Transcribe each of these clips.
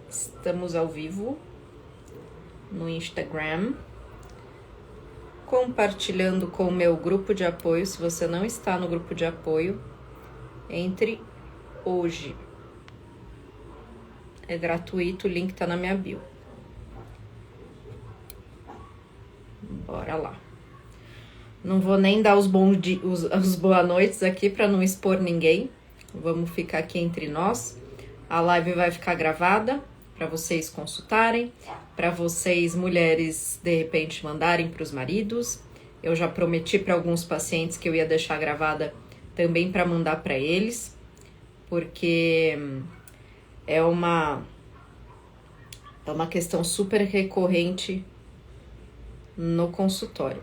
Estamos ao vivo no Instagram, compartilhando com o meu grupo de apoio. Se você não está no grupo de apoio, entre hoje. É gratuito, o link tá na minha bio. Bora lá. Não vou nem dar os boa noites aqui para não expor ninguém. Vamos ficar aqui entre nós. A live vai ficar gravada para vocês consultarem, para vocês mulheres de repente mandarem para os maridos. Eu já prometi para alguns pacientes que eu ia deixar gravada também para mandar para eles, porque é uma questão super recorrente no consultório.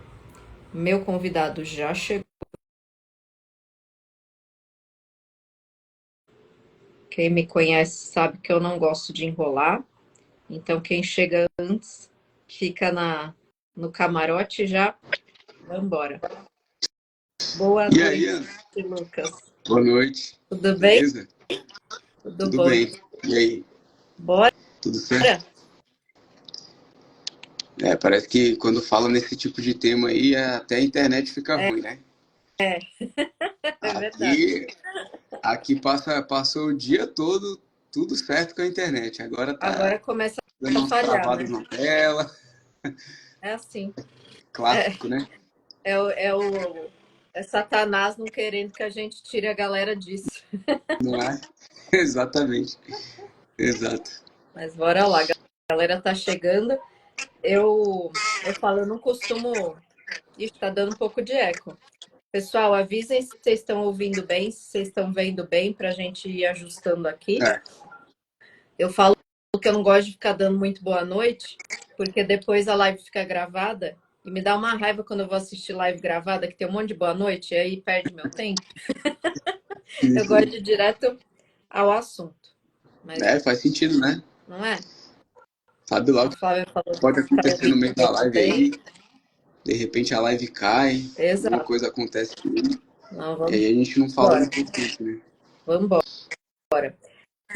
Meu convidado já chegou. Quem me conhece sabe que eu não gosto de enrolar. Então, quem chega antes fica no camarote já. Vamos embora. Boa E noite, aí, Ana? Lucas. Boa noite. Tudo bem? Beleza? Tudo Tudo bom. bem. E aí? Bora? Tudo certo? Parece que quando fala nesse tipo de tema aí, até a internet fica ruim, né? É verdade. Aqui passa o dia todo tudo certo com a internet. Agora Agora tá começa dando a umas falhar, travadas né? na tela. É assim. Clássico, né? É Satanás não querendo que a gente tire a galera disso. Não é? Exatamente. Exato. Mas bora lá, a galera tá chegando. Eu falo, eu não costumo. Ixi, tá dando um pouco de eco. Pessoal, avisem se vocês estão ouvindo bem, se vocês estão vendo bem, para a gente ir ajustando aqui. É. Eu falo que eu não gosto de ficar dando muito boa noite, porque depois a live fica gravada e me dá uma raiva quando eu vou assistir live gravada, que tem um monte de boa noite, e aí perde meu tempo. Eu gosto de ir direto ao assunto. Mas Faz sentido, né? não é? Sabe lá o A que Flávia falou pode que tá acontecer no ouvindo meio da live bem. aí. De repente a live cai, alguma Exato. coisa acontece. Não, E vamos aí a gente não fala embora. do importante, né? Vamos embora.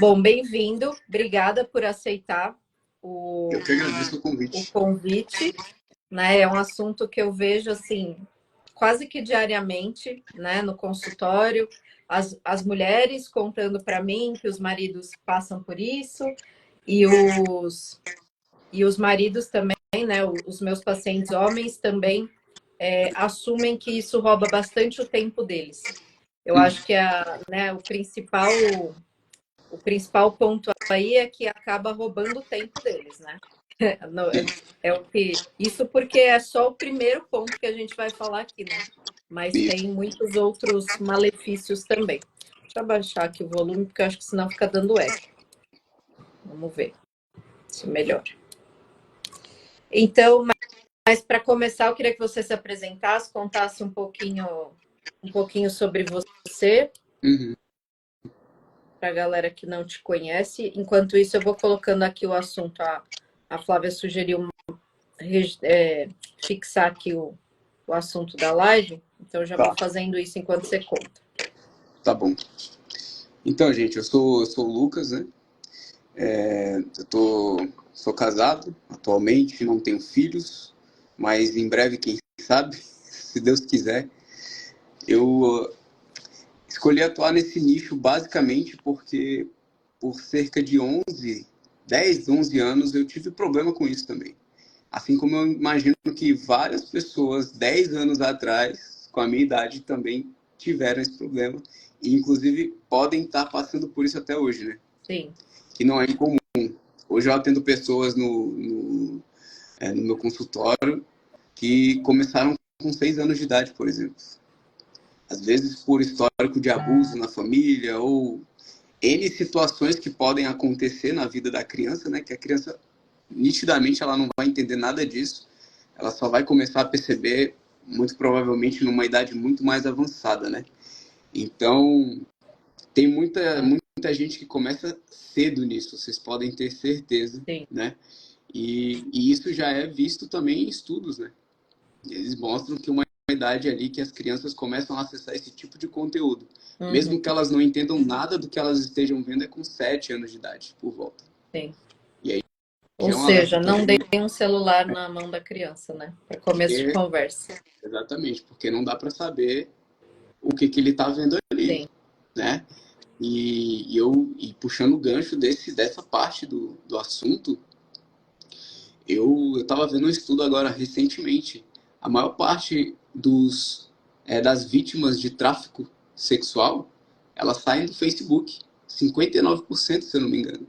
Bom, bem-vindo. Obrigada por aceitar Eu que agradeço o o convite. convite, né? É um assunto que eu vejo assim quase que diariamente, né, no consultório, as mulheres contando para mim que os maridos passam por isso e os maridos também, né? Os meus pacientes homens também assumem que isso rouba bastante o tempo deles. Eu acho que né, o principal ponto aí é que acaba roubando o tempo deles, né? É o que isso porque é só o primeiro ponto que a gente vai falar aqui, né? Mas Isso. tem muitos outros malefícios também. Deixa eu abaixar aqui o volume, porque eu acho que senão fica dando eco. Vamos ver se melhora. Então, mas para começar, eu queria que você se apresentasse, contasse um pouquinho sobre você, Uhum. para a galera que não te conhece. Enquanto isso, eu vou colocando aqui o assunto. A Flávia sugeriu fixar aqui o assunto da live, então eu já vou Tá, fazendo isso enquanto você conta. tá bom. Então, gente, eu sou o Lucas, né? Sou casado atualmente, não tenho filhos, mas em breve, quem sabe, se Deus quiser. Eu escolhi atuar nesse nicho basicamente porque por cerca de 10, 11 anos eu tive problema com isso também. Assim como eu imagino que várias pessoas 10 anos atrás, com a minha idade, também tiveram esse problema. E, inclusive, podem estar passando por isso até hoje, né? Sim. Que não é incomum. Hoje eu atendo pessoas no meu consultório que começaram com 6 anos de idade, por exemplo. Às vezes por histórico de abuso na família ou N situações que podem acontecer na vida da criança, né? Que a criança, nitidamente, ela não vai entender nada disso. Ela só vai começar a perceber, muito provavelmente, numa idade muito mais avançada, né? Então, tem muita gente que começa cedo nisso, vocês podem ter certeza, Sim. né? E isso já é visto também em estudos, né? Eles mostram que uma idade ali que as crianças começam a acessar esse tipo de conteúdo. Uhum. Mesmo que elas não entendam nada do que elas estejam vendo, é com 7 anos de idade, por volta. Sim. E aí Ou já é um alerta seja, para não todo dê mundo. um celular na mão da criança, né? Para começo de Porque, conversa. exatamente, porque não dá para saber o que, que ele está vendo ali, Sim, né? E puxando o gancho dessa parte do assunto, eu estava vendo um estudo agora recentemente. A maior parte das vítimas de tráfico sexual, elas saem do Facebook. 59%, se eu não me engano.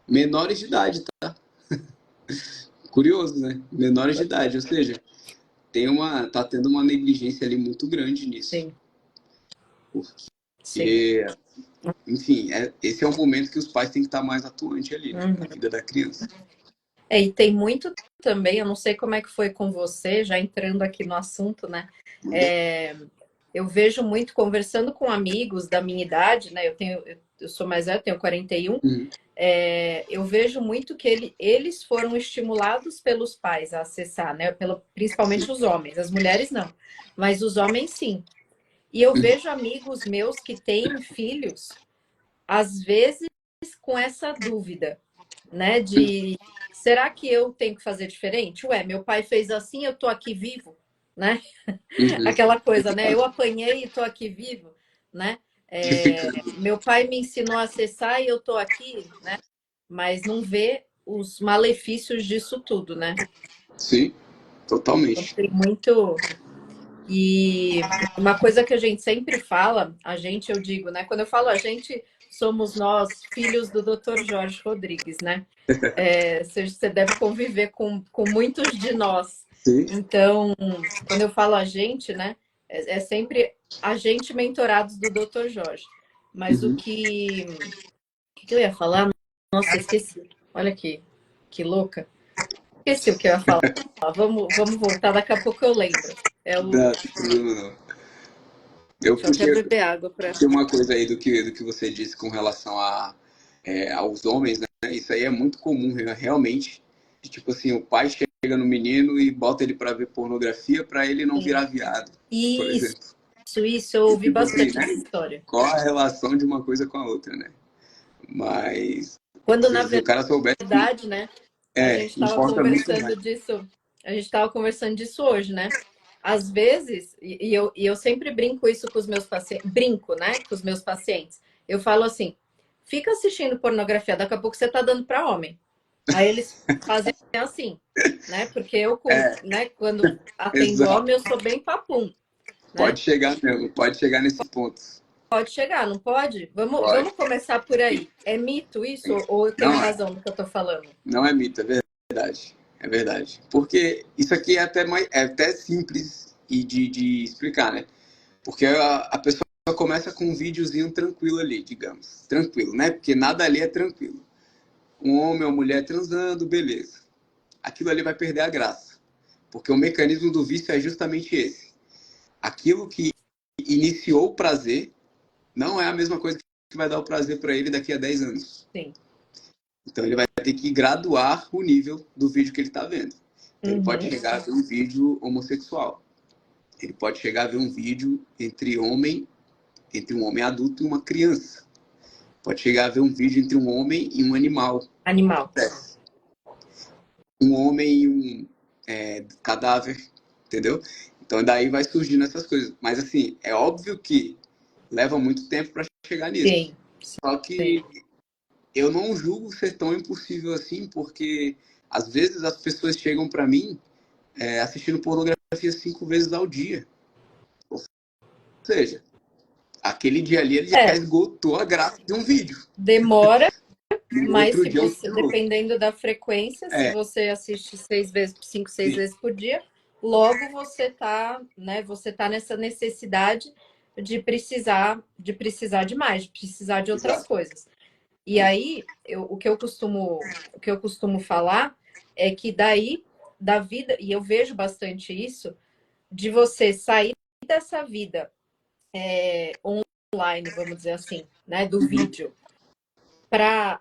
Menores de idade, tá? Curioso, né? Menores de idade, ou seja, tá tendo uma negligência ali muito grande nisso. sim, sim. Porque, enfim, esse é o momento que os pais têm que estar mais atuantes ali, né? Na Uhum. vida da criança. E tem muito também, eu não sei como é que foi com você, já entrando aqui no assunto, né? É, eu vejo muito conversando com amigos da minha idade, né? Eu sou mais velha, eu tenho 41. Uhum. Eu vejo muito que eles foram estimulados pelos pais a acessar, né? Principalmente Sim. os homens, as mulheres não, mas os homens sim. E eu vejo amigos meus que têm filhos, às vezes com essa dúvida, né? De será que eu tenho que fazer diferente? Ué, meu pai fez assim, eu tô aqui vivo, né? Uhum. Aquela coisa, né? Eu apanhei e tô aqui vivo, né? Meu pai me ensinou a acessar e eu tô aqui, né? Mas não vê os malefícios disso tudo, né? Sim, Então totalmente. tem muito. E uma coisa que a gente sempre fala, eu digo, né? Quando eu falo a gente, somos nós, filhos do Dr. Jorge Rodrigues, né? Você deve conviver com muitos de nós. Sim. Então, quando eu falo a gente, né? É sempre a gente mentorados do Dr. Jorge. Mas Uhum. o que eu ia falar? Nossa, esqueci. Olha que louca. Esqueci o que eu ia falar. Vamos voltar, daqui a pouco eu lembro. Não, tem problema não. Eu Deixa eu até puxei, beber água para. puxei uma coisa aí do que você disse com relação aos homens, né? Isso aí é muito comum, né? Realmente. Tipo assim, o pai chega no menino e bota ele para ver pornografia para ele não virar viado, por Isso, exemplo. eu E ouvi tipo assim, bastante né? essa história. Qual a relação de uma coisa com a outra, né? Mas Quando na se o cara soubesse que verdade, né? A gente estava importa muito mais. conversando disso. A gente estava conversando disso hoje, né? Às vezes, e eu sempre brinco isso com os meus pacientes, brinco, né? Com os meus pacientes. Eu falo assim: fica assistindo pornografia, daqui a pouco você tá dando para homem. Aí eles fazem assim, né? Porque né, quando atendo Exato. homem, eu sou bem papum, Pode né? chegar mesmo, pode chegar nesse ponto. Pode chegar, não pode? Pode. Vamos começar por aí. É mito isso ou eu tenho Não é. razão no que eu tô falando? Não é mito, é verdade. É verdade. Porque isso aqui é até simples de explicar, né? Porque a pessoa começa com um videozinho tranquilo ali, digamos. Tranquilo, né? Porque nada ali é tranquilo. Um homem ou mulher transando, beleza. Aquilo ali vai perder a graça. Porque o mecanismo do vício é justamente esse. Aquilo que iniciou o prazer não é a mesma coisa que vai dar o prazer para ele daqui a 10 anos. Sim. Então ele vai ter que graduar o nível do vídeo que ele está vendo. Então ele pode Uhum. chegar a ver um vídeo homossexual. Ele pode chegar a ver um vídeo entre um homem adulto e uma criança. Pode chegar a ver um vídeo entre um homem e um animal. Animal. Um homem e um cadáver, entendeu? Então daí vai surgindo essas coisas. Mas assim, é óbvio que leva muito tempo para chegar nisso. Sim, Só sim. que eu não julgo ser tão impossível assim, porque às vezes as pessoas chegam para mim assistindo pornografia 5 vezes ao dia. Ou seja, aquele dia ali ele já É, esgotou a graça de um vídeo. demora, No mas outro se dia eu você, quero outro. dependendo da frequência, se É, você assiste 6 vezes, 5, 6 sim, vezes por dia, logo você tá, né? Você tá nessa necessidade de precisar de mais, de precisar de outras exato. coisas. E aí, o que eu costumo falar é que daí da vida, e eu vejo bastante isso, de você sair dessa vida online, vamos dizer assim, né, do Uhum. vídeo, para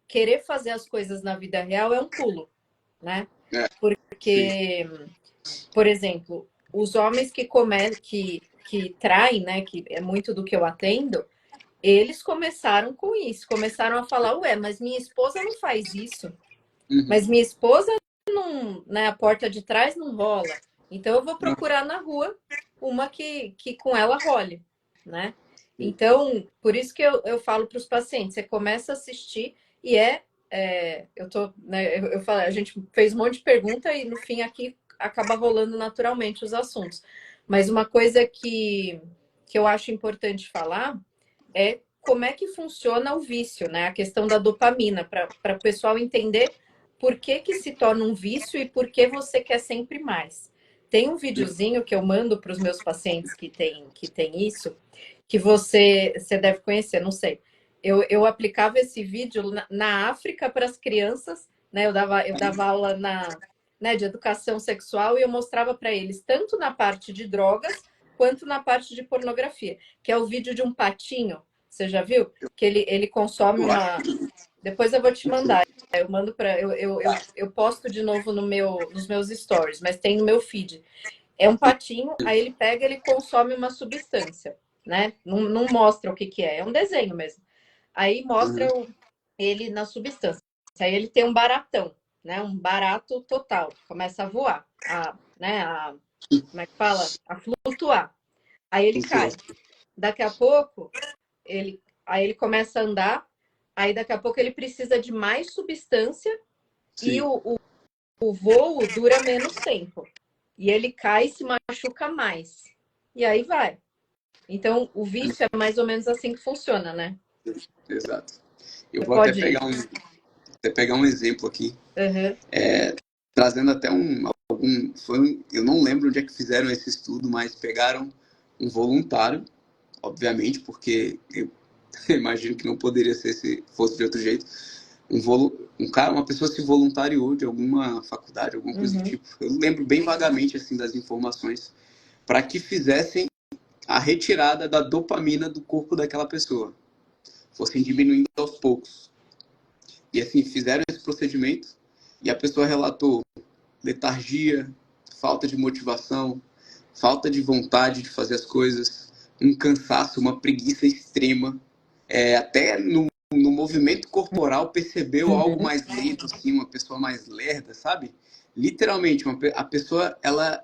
querer fazer as coisas na vida real é um pulo, né? É, sim, Porque, por exemplo, os homens que traem, né, que é muito do que eu atendo, eles começaram com isso, começaram a falar, ué, mas minha esposa não faz isso. Uhum. Mas minha esposa não, né, a porta de trás não rola. Então eu vou Não, procurar na rua uma que com ela role, né? sim. Então, por isso que eu falo para os pacientes, você começa a assistir e eu tô, né, eu falo, a gente fez um monte de pergunta e no fim aqui acaba rolando naturalmente os assuntos. Mas uma coisa que eu acho importante falar é como é que funciona o vício, né? A questão da dopamina, para o pessoal entender por que que se torna um vício e por que você quer sempre mais. Tem um videozinho que eu mando para os meus pacientes que tem isso, que você deve conhecer, não sei. Eu aplicava esse vídeo na África para as crianças, né? Eu dava aula né, de educação sexual e eu mostrava para eles tanto na parte de drogas quanto na parte de pornografia, que é o vídeo de um patinho. Você já viu? Que ele consome Eu acho uma. Depois eu vou te mandar. Eu mando para. Eu posto de novo nos meus stories, mas tem no meu feed. É um patinho, aí ele pega, ele consome uma substância, né? Não mostra o que, que é, é um desenho mesmo. Aí mostra uhum. ele na substância. Aí ele tem um baratão, né? Um barato total. Começa a voar, né? Como é que fala? A flutuar. Aí ele Funciona. cai. Daqui a pouco, aí ele começa a andar, aí daqui a pouco ele precisa de mais substância e Sim. o voo dura menos tempo. E ele cai e se machuca mais. E aí vai. Então, o vício é mais ou menos assim que funciona, né? Exato. Eu Você vou até pode pegar ir. um exemplo aqui, Uhum, trazendo até eu não lembro onde é que fizeram esse estudo, mas pegaram um voluntário, obviamente, porque eu imagino que não poderia ser se fosse de outro jeito. Um cara, uma pessoa se voluntariou de alguma faculdade, alguma coisa do uhum, tipo. Eu lembro bem vagamente assim das informações para que fizessem a retirada da dopamina do corpo daquela pessoa, fossem diminuindo aos poucos. E assim, fizeram esse procedimento e a pessoa relatou letargia, falta de motivação, falta de vontade de fazer as coisas, um cansaço, uma preguiça extrema. Até no movimento corporal percebeu algo uhum. mais lento, assim, uma pessoa mais lerda, sabe? Literalmente, a pessoa, ela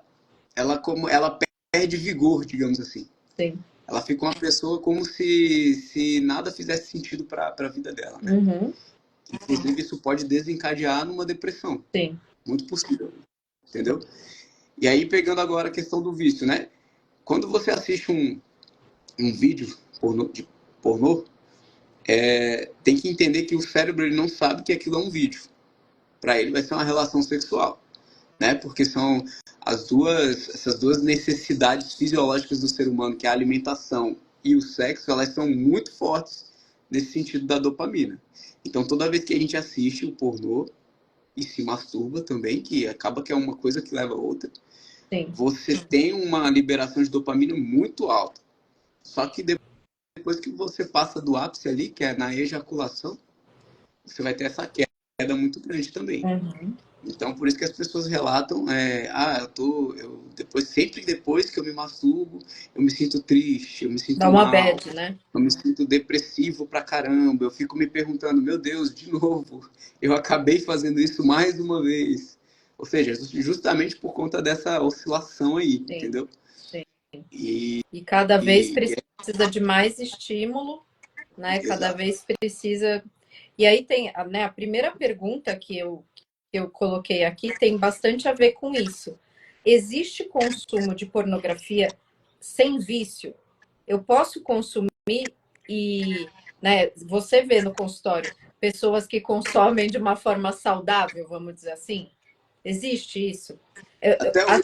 perde vigor, digamos assim. Sim. Ela fica uma pessoa como se nada fizesse sentido para a vida dela, né? Uhum, Inclusive, isso pode desencadear numa depressão. sim. Muito possível, entendeu? E aí, pegando agora a questão do vício, né? Quando você assiste um vídeo de pornô, tem que entender que o cérebro ele não sabe que aquilo é um vídeo. Para ele vai ser uma relação sexual, né? Porque são essas duas necessidades fisiológicas do ser humano, que é a alimentação e o sexo, elas são muito fortes nesse sentido da dopamina. Então, toda vez que a gente assiste o pornô e se masturba também, que acaba que é uma coisa que leva a outra, Sim. você tem uma liberação de dopamina muito alta. Só que depois que você passa do ápice ali, que é na ejaculação, você vai ter essa queda muito grande também. Uhum. Então, por isso que as pessoas relatam, sempre depois que eu me masturbo, eu me sinto triste, eu me Dá sinto uma mal, bad, né? eu me sinto depressivo pra caramba, eu fico me perguntando, meu Deus, de novo, eu acabei fazendo isso mais uma vez. Ou seja, justamente por conta dessa oscilação aí, Sim, entendeu? sim. E, E cada vez e, e precisa de mais estímulo, né? Cada exato. vez precisa. E aí tem, né, a primeira pergunta que eu coloquei aqui tem bastante a ver com isso. Existe consumo de pornografia sem vício? Eu posso consumir e, né, você vê no consultório pessoas que consomem de uma forma saudável, vamos dizer assim? Existe isso?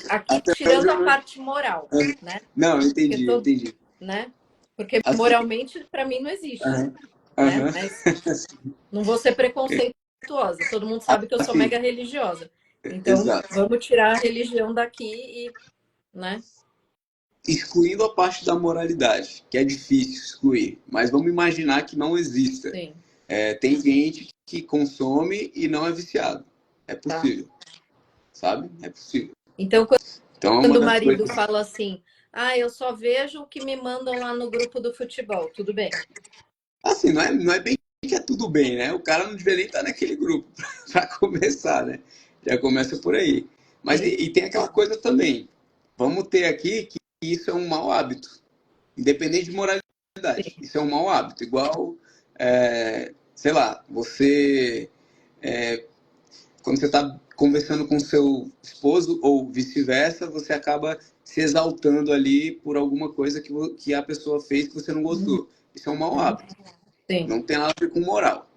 Aqui Até hoje tirando eu a não. parte moral, né? Não, eu Porque entendi, eu entendi. né? Porque Assim, moralmente para mim não existe, aham, né? aham, Mas não vou ser preconceituosa. Todo mundo sabe que eu sou assim, mega religiosa. Então, exato. vamos tirar a religião daqui e, né? Excluindo a parte da moralidade, que é difícil excluir, mas vamos imaginar que não exista. Sim, Tem gente que consome e não é viciado. É tá. possível, sabe? É possível. Então, Então, é uma quando o das marido coisas. fala assim, ah, eu só vejo o que me mandam lá no grupo do futebol, tudo bem. Assim, não é bem que é tudo tudo bem, né? O cara não deveria nem estar naquele grupo para começar, né? Já começa por aí. Mas Sim, e tem aquela coisa também. Vamos ter aqui que isso é um mau hábito, independente de moralidade. sim, Isso é um mau hábito. Igual, sei lá, você quando você está conversando com seu esposo ou vice-versa, você acaba se exaltando ali por alguma coisa que a pessoa fez que você não uhum, gostou. Isso é um mau hábito. sim, Não tem nada a ver com moral.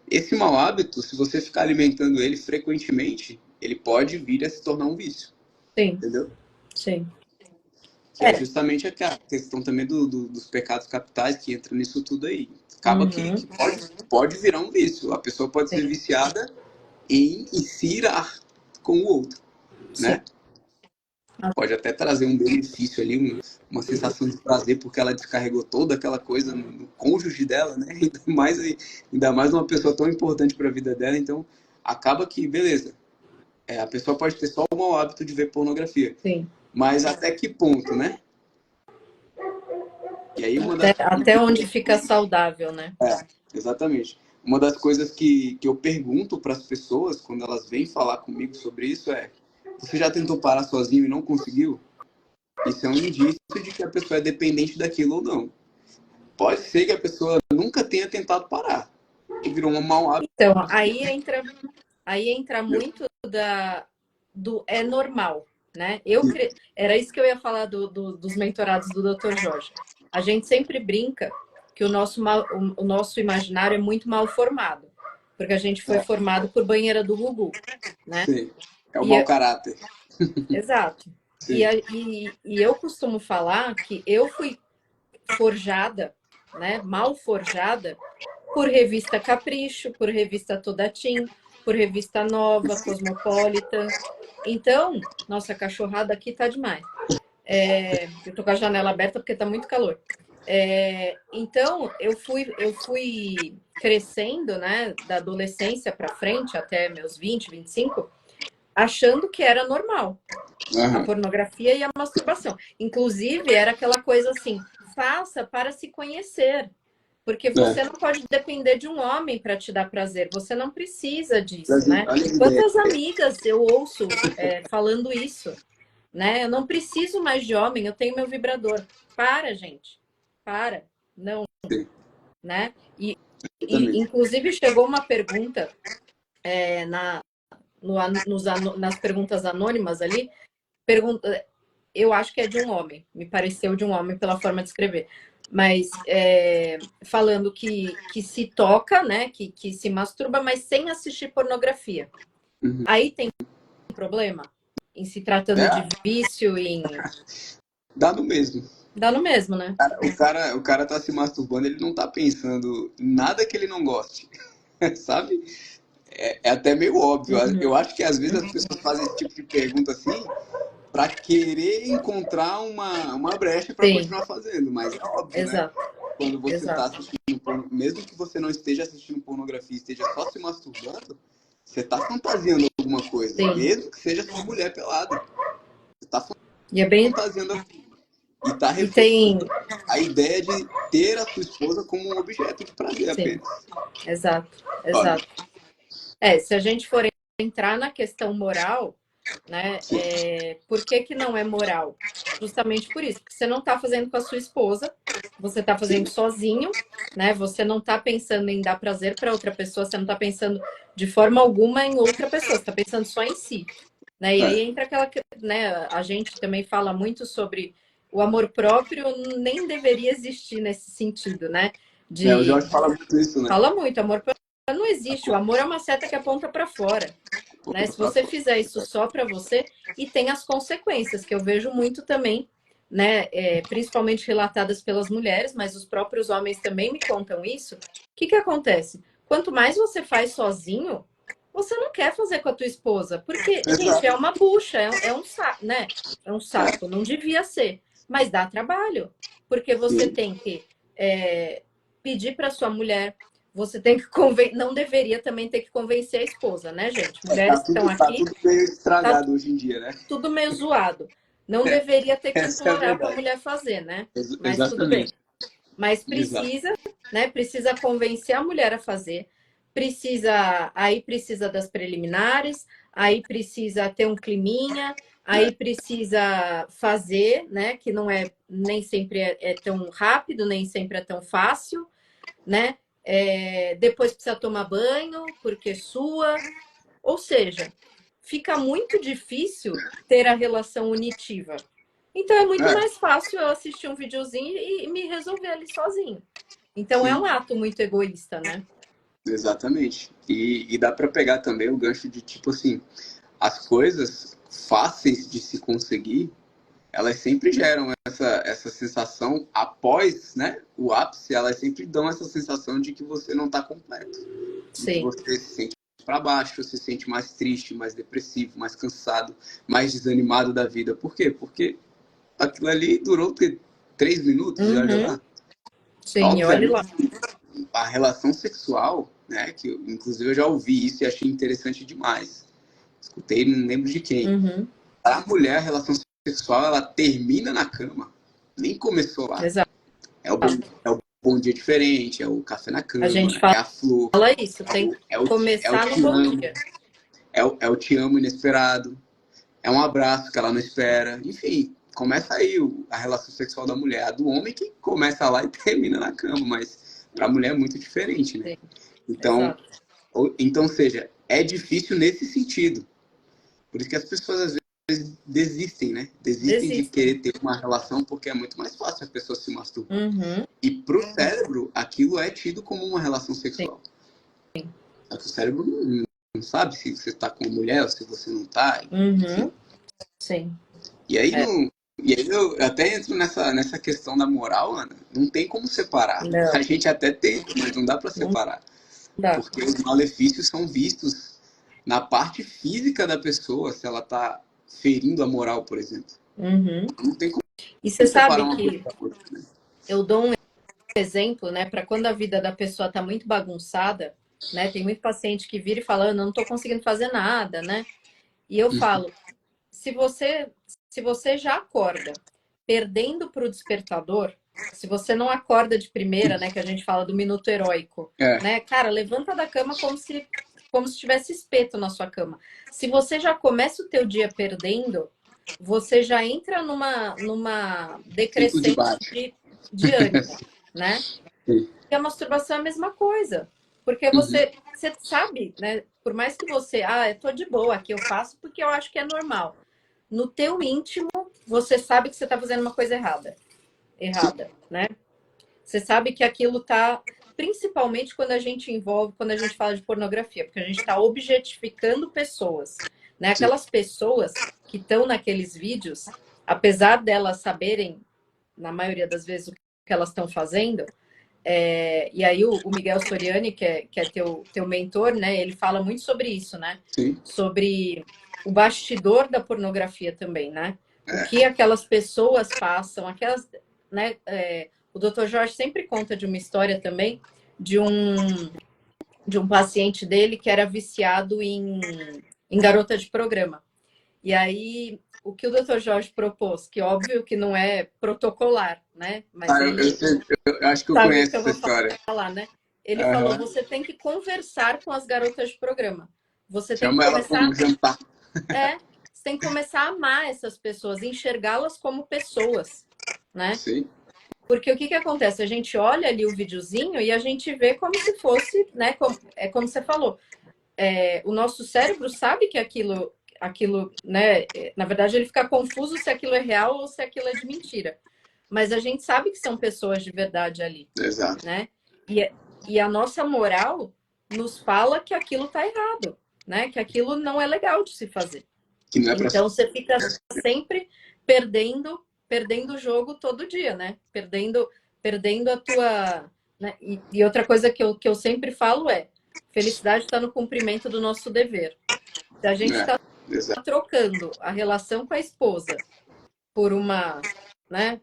Esse mau hábito, se você ficar alimentando ele frequentemente, ele pode vir a se tornar um vício. sim, Entendeu? sim. Que é É, justamente a questão também dos pecados capitais que entra nisso tudo aí. Acaba uhum, que pode virar um vício. A pessoa pode ser sim, viciada em se irar com o outro, sim. né? Pode até trazer um benefício ali, uma sensação de prazer, porque ela descarregou toda aquela coisa no cônjuge dela, né? Ainda mais uma pessoa tão importante para a vida dela. Então, acaba que, beleza, a pessoa pode ter só o mau hábito de ver pornografia. Sim. Mas até que ponto, né? E aí uma Até, das até onde fica saudável, né? exatamente. Uma das coisas que eu pergunto para as pessoas quando elas vêm falar comigo sobre isso é: você já tentou parar sozinho e não conseguiu? Isso é um indício de que a pessoa é dependente daquilo ou não. Pode ser que a pessoa nunca tenha tentado parar e virou um mau hábito. Então, aí entra muito do é normal, né? Era isso que eu ia falar dos mentorados do Dr. Jorge. A gente sempre brinca que o nosso imaginário é muito mal formado, porque a gente foi formado por banheira do Gugu, né? Sim, é o E, mau caráter. exato. E, Sim, a- e eu costumo falar que eu fui forjada, né? Mal forjada por revista Capricho, por revista Toda Tim, por revista Nova, Cosmopolitan. Então, nossa, a cachorrada aqui tá demais. Eu tô com a janela aberta porque tá muito calor. Então, eu fui crescendo, né, da adolescência para frente, até meus 20, 25, achando que era normal a uhum. pornografia e a masturbação. Inclusive, era aquela coisa assim: faça para se conhecer. Porque você não pode depender de um homem para te dar prazer. Você não precisa disso, né? Olha a ideia. Quantas amigas eu ouço falando isso, né? Eu não preciso mais de homem, eu tenho meu vibrador. Para, gente. Para. Não, Sim, né? exatamente. Inclusive, chegou uma pergunta é, na, nas perguntas anônimas ali. Pergunta, eu acho que é de um homem, me pareceu de um homem pela forma de escrever, mas falando que se toca, né, que se masturba, mas sem assistir pornografia. Uhum. Aí tem problema em se tratando de É, vício, dá no mesmo. dá no mesmo, né? O cara tá se masturbando, ele não tá pensando em nada que ele não goste, sabe? É até meio óbvio. Eu Uhum, acho que às vezes as pessoas fazem esse tipo de pergunta assim para querer encontrar uma brecha para sim, continuar fazendo, mas é óbvio, né? exato, Quando você está exato, assistindo, mesmo que você não esteja assistindo pornografia, esteja só se masturbando, você está fantasiando alguma coisa, sim. mesmo que seja sua mulher pelada. Você está E é bem, fantasiando aquilo. E está e tem, reforçando a ideia de ter a sua esposa como um objeto de prazer sim, apenas. exato, Olha, exato. Se a gente for entrar na questão moral, né? sim, Por que que não é moral? Justamente por isso, porque você não está fazendo com a sua esposa, você está fazendo sim, sozinho, né? Você não está pensando em dar prazer para outra pessoa, você não está pensando de forma alguma em outra pessoa, você está pensando só em si, né? E aí é. entra aquela, né? A gente também fala muito sobre o amor próprio, nem deveria existir nesse sentido, né? O De Jorge fala muito isso, né? Fala muito, amor próprio não existe. O amor é uma seta que aponta para fora, né? Conta Se pra você fora. fizer isso só para você, e tem as consequências que eu vejo muito também, né? Principalmente relatadas pelas mulheres, mas os próprios homens também me contam isso. O que que acontece? Quanto mais você faz sozinho, você não quer fazer com a tua esposa, porque, gente, é Exato. uma bucha, é um saco, né? É um saco, não devia ser, mas dá trabalho, porque você Sim. tem que pedir para sua mulher, você tem que não deveria também ter que convencer a esposa, né, gente? Tá Mulheres que estão tudo, tá aqui, tudo meio tá estragado hoje em dia, né? tudo meio zoado. Não deveria ter que Essa é a implorar para a verdade. mulher fazer, né? Mas tudo bem. Exatamente. Mas Exato. precisa, né? Precisa convencer a mulher a fazer. Precisa das preliminares, aí precisa ter um climinha, É, aí precisa fazer, né? Que não é nem sempre é tão rápido, nem sempre é tão fácil, né? Depois precisa tomar banho, porque sua. Ou seja, fica muito difícil ter a relação unitiva. Então é muito é, mais fácil eu assistir um videozinho e me resolver ali sozinho. Então é sim, um ato muito egoísta, né? exatamente. E dá para pegar também o gancho de tipo assim, as coisas fáceis de se conseguir, elas sempre geram essa sensação após, né, o ápice, elas sempre dão essa sensação de que você não está completo, de que Sim. você se sente para baixo, se sente mais triste, mais depressivo, mais cansado, mais desanimado da vida. Por quê? Porque aquilo ali durou 3 minutos e olha Uhum. lá. Sim, olhe Obviamente, lá. a relação sexual, né, que inclusive eu já ouvi isso e achei interessante demais. Escutei, não lembro de quem. Uhum. Para a mulher, a relação sexual ela termina na cama. Nem começou lá. Exato. É o bom dia diferente, é o café na A gente cama, é fala a flor, isso, tem que é o começar no te bom amo, dia. é o te amo inesperado, é um abraço que ela não espera. Enfim, começa aí a relação sexual da mulher. A do homem que começa lá e termina na cama, mas para a mulher é muito diferente, né? Sim, Então, exato. então, seja, é difícil nesse sentido. Por isso que as pessoas às vezes desistem, né? Desistem de Desistem. querer ter uma relação porque é muito mais fácil a pessoa se masturbar. Uhum. E pro cérebro, aquilo é tido como uma relação Sim. sexual. Só que o cérebro não sabe se você está com uma mulher ou se você não está, enfim. Uhum. Sim. E aí, É. não, e aí eu até entro nessa questão da moral, Ana. Não tem como separar. Não, A gente até tenta, mas não dá para não separar. dá. Porque os malefícios são vistos na parte física da pessoa, se ela está ferindo a moral, por exemplo. Uhum. Não tem como E você separar sabe uma coisa que da outra, né? eu dou um exemplo, né, para quando a vida da pessoa está muito bagunçada, né? Tem muito paciente que vira e fala, eu não estou conseguindo fazer nada, né? E eu falo, se você se você já acorda perdendo para o despertador, se você não acorda de primeira, né, que a gente fala do minuto heróico, É, né? Cara, levanta da cama como se tivesse espeto na sua cama. Se você já começa o teu dia perdendo, você já entra numa ciclo de decrescente baixo. de ânimo, né? Sim. E a masturbação é a mesma coisa. Porque Uhum. você sabe, né? Por mais que você, eu tô de boa aqui, eu faço porque eu acho que é normal. No teu íntimo, você sabe que você está fazendo uma coisa Sim, errada, né? Você sabe que aquilo tá, principalmente quando a gente envolve, quando a gente fala de pornografia, porque a gente está objetificando pessoas, né? sim. Aquelas pessoas que estão naqueles vídeos, apesar delas saberem, na maioria das vezes, o que elas estão fazendo, e aí o Miguel Soriani, que é teu mentor, né? Ele fala muito sobre isso, né? Sim. Sobre o bastidor da pornografia também, né? O É. que aquelas pessoas passam, né? O Dr. Jorge sempre conta de uma história também de um paciente dele que era viciado em garota de programa. E aí, o que o Dr. Jorge propôs, que óbvio que não é protocolar, né? Mas Ah, eu, ele sei, eu acho que eu sabe o conheço que eu essa vou história. falar, né? Ele falou: Aham. você tem que conversar com as garotas de programa. Você tem que Chama ela para um começar, jantar. você tem que começar a amar essas pessoas, enxergá-las como pessoas, né? Sim. Porque o que que acontece? A gente olha ali o videozinho e a gente vê como se fosse, né? Como você falou, o nosso cérebro sabe que aquilo, né? Na verdade, ele fica confuso se aquilo é real ou se aquilo é de mentira. Mas a gente sabe que são pessoas de verdade ali, Exato. né? E a nossa moral nos fala que aquilo tá errado, né? Que aquilo não é legal de se fazer. Que não é para Então você fica sempre perdendo o jogo todo dia, né? Perdendo a tua. Né? E outra coisa que eu sempre falo é: felicidade está no cumprimento do nosso dever. Se a gente está exato. trocando a relação com a esposa por uma, né?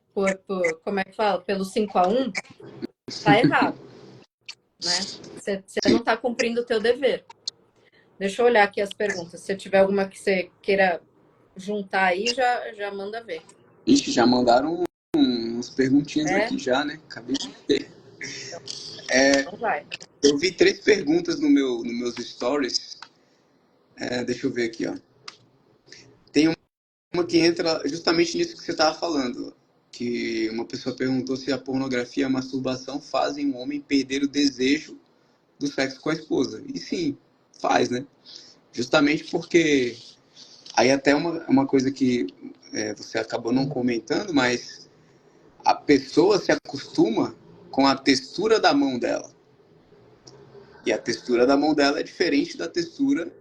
Como é que fala? Pelo 5-1, tá errado, né? Você não Sim. está cumprindo o teu dever. Deixa eu olhar aqui as perguntas. Se tiver alguma que você queira juntar aí, já manda ver. Ixi, já mandaram umas perguntinhas É? aqui já, né? Acabei de ver. Então vai. Eu vi 3 perguntas nos meus stories. Deixa eu ver aqui, ó. Tem uma que entra justamente nisso que você estava falando. Que uma pessoa perguntou se a pornografia e a masturbação fazem um homem perder o desejo do sexo com a esposa. E sim, faz, né? Justamente porque... Aí até uma coisa que você acabou não comentando, mas a pessoa se acostuma com a textura da mão dela. E a textura da mão dela é diferente da textura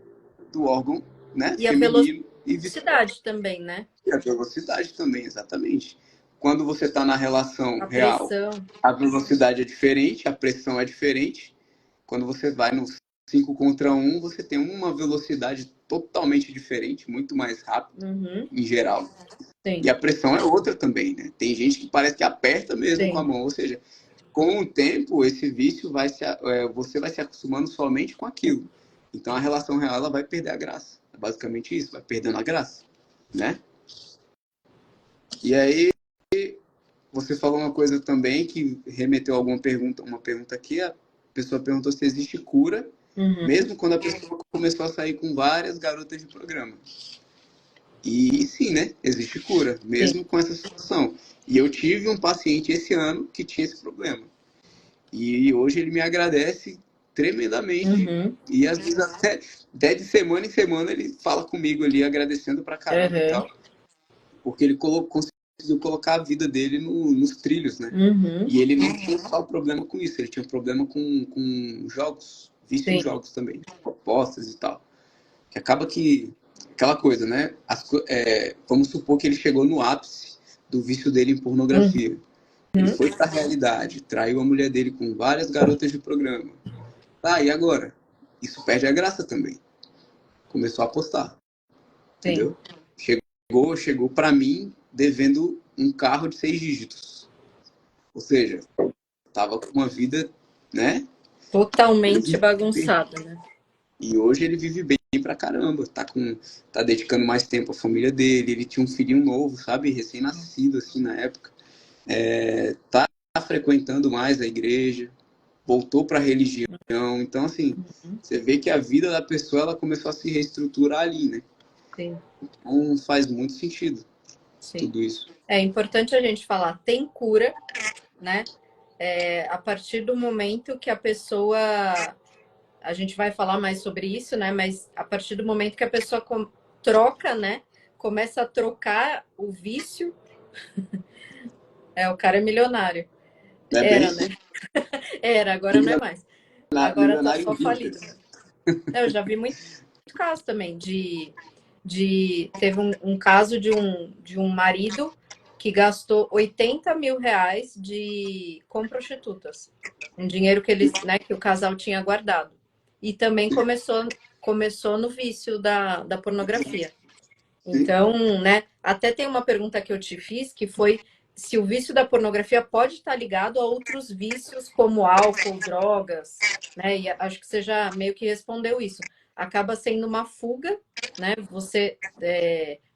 do órgão, né, E a feminino e velocidade também, né? a velocidade também, exatamente. Quando você está na relação A real, pressão. a velocidade é diferente, a pressão é diferente. Quando você vai no 5 contra 1, você tem uma velocidade totalmente diferente, muito mais rápida, Uhum. em geral. Sim, E a pressão é outra também, né? Tem gente que parece que aperta mesmo com a sim. mão, ou seja, com o tempo esse vício você vai se acostumando somente com aquilo. Então a relação real ela vai perder a graça. É basicamente isso, vai perdendo a graça, né? E aí você falou uma coisa também que remeteu a uma pergunta aqui, a pessoa perguntou se existe cura, Uhum. mesmo quando a pessoa começou a sair com várias garotas de programa. E sim, né? Existe cura, Sim. mesmo com essa situação. E eu tive um paciente esse ano que tinha esse problema. E hoje ele me agradece tremendamente. Uhum. E às vezes até de semana em semana ele fala comigo ali, agradecendo pra caramba e Uhum. tal. Porque ele conseguiu colocar a vida dele nos trilhos, né? Uhum. E ele não tinha só problema com isso, ele tinha problema com jogos, vício em Sim. jogos também, propostas e tal. Que acaba que, aquela coisa, né? Vamos supor que ele chegou no ápice do vício dele em pornografia. Ele Uhum. foi pra realidade, traiu a mulher dele com várias garotas de programa. Tá, e agora? Isso perde a graça também. Começou a apostar, Sim. entendeu? Chegou para mim devendo um carro de 6 dígitos. Ou seja, tava com uma vida, né? Totalmente bagunçada, né? E hoje ele vive bem pra caramba. Tá dedicando mais tempo à família dele. Ele tinha um filhinho novo, sabe? Recém-nascido, assim, na época. Tá frequentando mais a igreja. Voltou pra religião. Então, assim, Uhum. você vê que a vida da pessoa, ela começou a se reestruturar ali, né? Sim. Então, faz muito sentido Sim. tudo isso. É importante a gente falar, tem cura, né? A partir do momento que a pessoa, a gente vai falar mais sobre isso, né? Mas a partir do momento que a pessoa troca, né? Começa a trocar o vício, o cara é milionário. Não é bem Era, isso? né? Era, agora não é mais. Agora tá Milionário só em falido dívidas. mesmo. Eu já vi muito caso também teve um caso de um marido que gastou R$ 80.000 com prostitutas. Um dinheiro que o casal tinha guardado. E também começou no vício da pornografia. Sim. Então, né, até tem uma pergunta que eu te fiz, que foi se o vício da pornografia pode estar ligado a outros vícios como álcool, drogas, né? E acho que você já meio que respondeu isso. Acaba sendo uma fuga, né? Você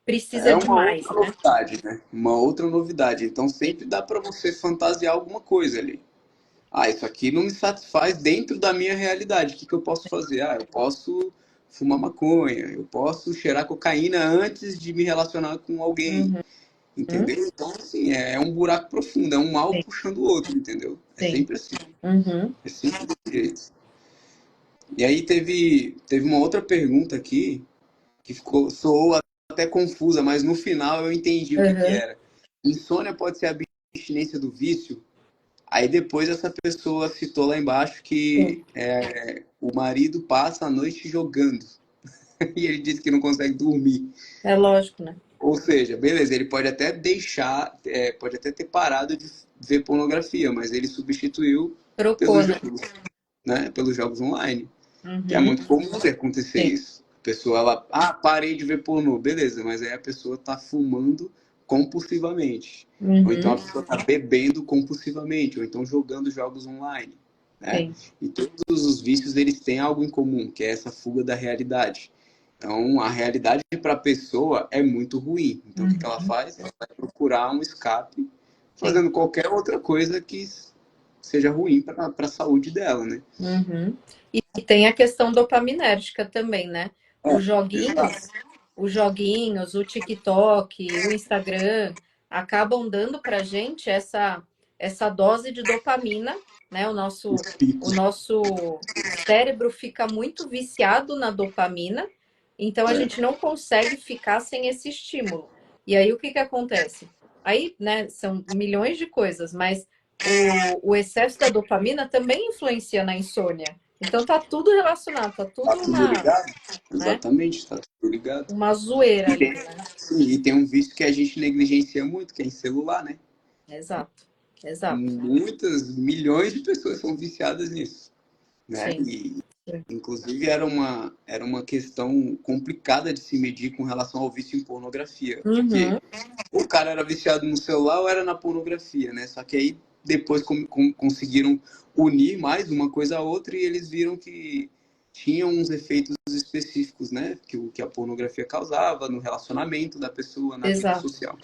precisa É de uma mais, outra né? novidade, né? Uma outra novidade. Então sempre dá para você fantasiar alguma coisa ali. Ah, isso aqui não me satisfaz dentro da minha realidade. O que eu posso fazer? Ah, eu posso fumar maconha, eu posso cheirar cocaína antes de me relacionar com alguém, Uhum, entendeu? Então, assim, é um buraco profundo, é um mal sim, puxando o outro, entendeu? É sim. sempre assim, Uhum, é sempre desse jeito. E aí teve uma outra pergunta aqui que soou até confusa, mas no final eu entendi o que uhum, era. Insônia pode ser a abstinência do vício? Aí depois essa pessoa citou lá embaixo sim. que o marido passa a noite jogando e ele disse que não consegue dormir. É lógico, né? Ou seja, beleza, ele pode até pode até ter parado de ver pornografia, mas ele substituiu Trocou, pelos né? jogos, né? Pelos jogos online. Que é Uhum, muito comum de acontecer sim. isso. A pessoa, parei de ver pornô, beleza, mas aí a pessoa tá fumando compulsivamente. Ou então a Uhum, pessoa tá bebendo compulsivamente, ou então jogando jogos online, né? sim. E todos os vícios, eles têm algo em comum, que é essa fuga da realidade. Então, a realidade para a pessoa é muito ruim. Então, o que ela Uhum, faz? Ela vai procurar um escape sim. fazendo qualquer outra coisa que seja ruim para a saúde dela, né? Uhum. E tem a questão dopaminérgica também, né? É, exato. Os joguinhos, o TikTok, o Instagram acabam dando pra gente essa dose de dopamina, né? Os O picos. nosso cérebro fica muito viciado na dopamina, então a É, gente não consegue ficar sem esse estímulo. E aí o que que acontece? Aí, né, são milhões de coisas, mas o excesso da dopamina também influencia na insônia. Então tá tudo relacionado, tá tá tudo tudo ligado? né, Exatamente, tá tudo ligado. uma zoeira E ali, tem, né? sim, e tem um vício que a gente negligencia muito, que é em celular, né? Exato, exato. Muitas, milhões de pessoas são viciadas nisso, né? Sim, E, sim. inclusive, era uma questão complicada de se medir com relação ao vício em pornografia, porque Uhum, o cara era viciado no celular ou era na pornografia, né? Só que aí depois conseguiram unir mais uma coisa a outra e eles viram que tinham uns efeitos específicos, né? Que a pornografia causava no relacionamento da pessoa, na vida exato. social,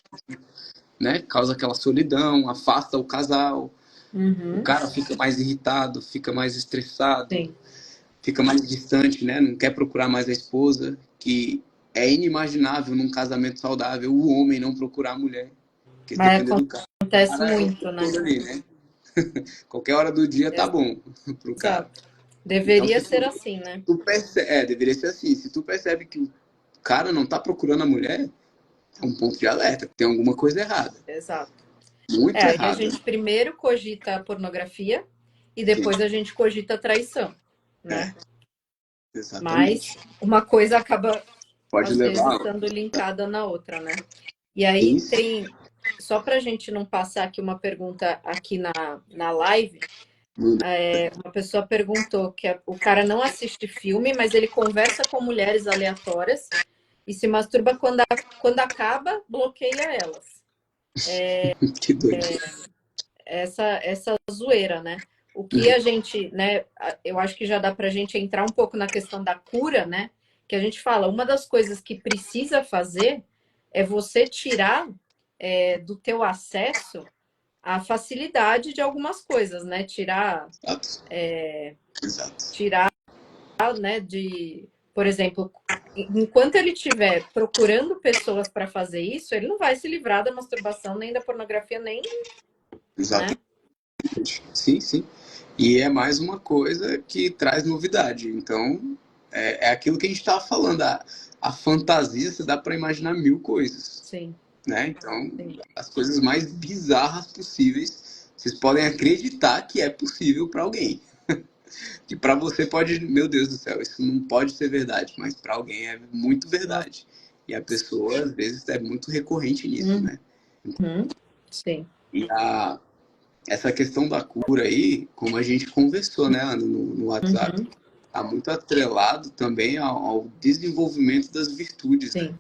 né? Causa aquela solidão, afasta o casal, o Uhum, cara fica mais irritado, fica mais estressado, sim. fica mais distante, né? Não quer procurar mais a esposa, que é inimaginável num casamento saudável o homem não procurar a mulher. Porque se Mas depender do cara, acontece é o muito, tempo né? todo ali, né? Qualquer hora do dia tá bom pro cara. Exato. Então, Deveria se ser assim, né? tu percebe, deveria ser assim. Se tu percebe que o cara não tá procurando a mulher, é um ponto de alerta. Tem alguma coisa errada. Exato. Muito Aí a errada. gente primeiro cogita a pornografia e Sim, depois a gente cogita a traição, é, né? Mas exatamente. uma coisa acaba Pode às vezes levar. estando linkada na outra, né? E aí Sim, tem, só para a gente não passar aqui uma pergunta aqui na live, uma pessoa perguntou que o cara não assiste filme, mas ele conversa com mulheres aleatórias e se masturba quando acaba, bloqueia elas. que doido. Essa zoeira, né? O que a gente, né? Eu acho que já dá para a gente entrar um pouco na questão da cura, né? Que a gente fala, uma das coisas que precisa fazer é você tirar do teu acesso a facilidade de algumas coisas, né? Exato. Exato. Tirar, né? Por exemplo, enquanto ele estiver procurando pessoas para fazer isso, ele não vai se livrar da masturbação, nem da pornografia, nem, Exato. né? Sim, sim. E é mais uma coisa que traz novidade. Então, é aquilo que a gente estava falando. A fantasia, você dá para imaginar mil coisas, Sim, né? Então, sim. as coisas mais bizarras possíveis, vocês podem acreditar que é possível para alguém. Que para você pode, meu Deus do céu, isso não pode ser verdade, mas para alguém é muito Nossa. verdade. E a pessoa, às vezes, é muito recorrente nisso, né? Uhum. Sim. E essa questão da cura aí, como a gente conversou, né, Ana, no WhatsApp, Uhum. está muito atrelado também ao desenvolvimento das virtudes, né? Sim,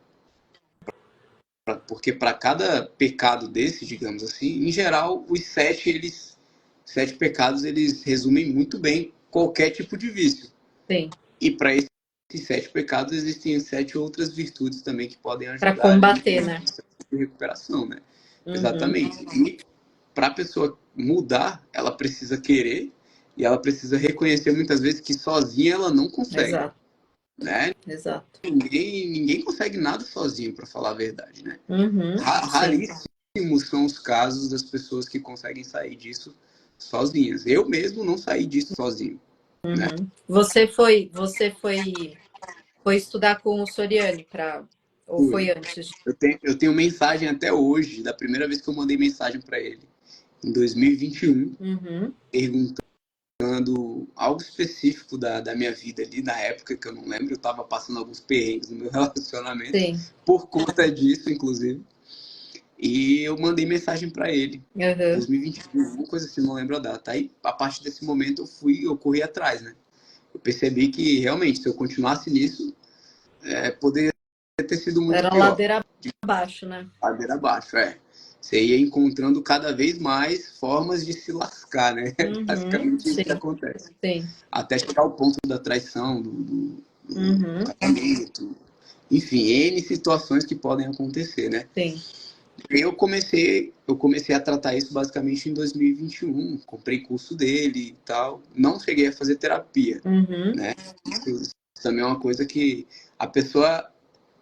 Porque para cada pecado desse, digamos assim, em geral, sete pecados, eles resumem muito bem qualquer tipo de vício. sim. E para esses sete pecados existem sete outras virtudes também que podem Para ajudar ali combater, nesse né? processo de recuperação, né? Uhum. Exatamente. E para a pessoa mudar, ela precisa querer e ela precisa reconhecer muitas vezes que sozinha ela não consegue, Exato, né? exato. Ninguém consegue nada sozinho, para falar a verdade, né? Uhum. Sim. Raríssimos são os casos das pessoas que conseguem sair disso sozinhas. Eu mesmo não saí disso sozinho, né? Uhum. Foi estudar com o Soriani ou Fui. foi antes? Eu tenho mensagem até hoje, da primeira vez que eu mandei mensagem para ele, em 2021, Uhum. perguntando algo específico da minha vida ali, na época que eu não lembro, eu estava passando alguns perrengues no meu relacionamento, Sim. por conta disso, inclusive. E eu mandei mensagem para ele, Uhum. 2021, uma coisa assim, não lembro a data. Aí, a partir desse momento, eu corri atrás, né? Eu percebi que, realmente, se eu continuasse nisso, poderia ter sido muito Era pior. ladeira abaixo, né? Ladeira abaixo, é. Você ia encontrando cada vez mais formas de se lascar, né? É Uhum. basicamente isso que Sim, acontece. sim. Até chegar ao ponto da traição, do Uhum. casamento, enfim, N situações que podem acontecer, né? Sim. eu comecei a tratar isso basicamente em 2021. Comprei curso dele e tal. Não cheguei a fazer terapia, Uhum. né? Isso também é uma coisa que a pessoa,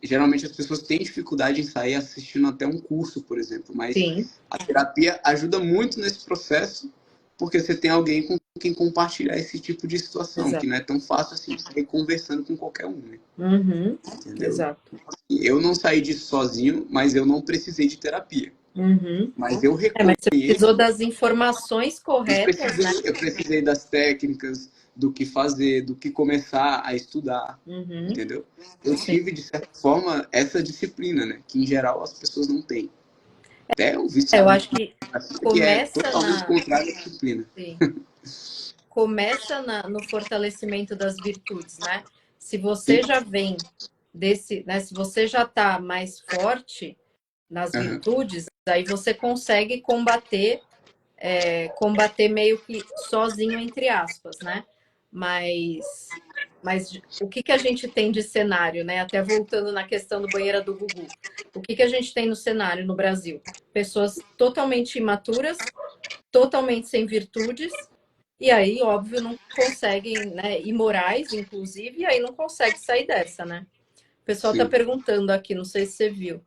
geralmente as pessoas têm dificuldade em sair assistindo até um curso, por exemplo, mas Sim, a terapia ajuda muito nesse processo, porque você tem alguém com quem compartilhar esse tipo de situação, que exato. não é tão fácil assim sair conversando com qualquer um, né? Uhum. Entendeu? Exato. Eu não saí disso sozinho, mas eu não precisei de terapia. Uhum. Mas eu Mas você precisou reconheço, das informações eu corretas, né? precisei, eu precisei das técnicas, do que fazer, do que começar a estudar, Uhum. entendeu? Eu Sim. tive, de certa forma, essa disciplina, né? Que em geral as pessoas não têm. Até o Eu viciado em acho que pornografia, que é começa totalmente na, contrário à disciplina. sim, no fortalecimento das virtudes, né? Se Sim? você já vem desse, né? Se você já está mais forte nas Aham. virtudes, aí você consegue combater meio que sozinho, entre aspas, né? Mas, mas o que, que a gente tem de cenário, né? Até voltando na questão do banheira do Gugu. O que, que a gente tem no cenário no Brasil? Pessoas totalmente imaturas, totalmente sem virtudes, e aí, óbvio, não conseguem, né? Imorais, inclusive, e aí não consegue sair dessa, né? O pessoal está Sim. perguntando aqui, não sei se você viu.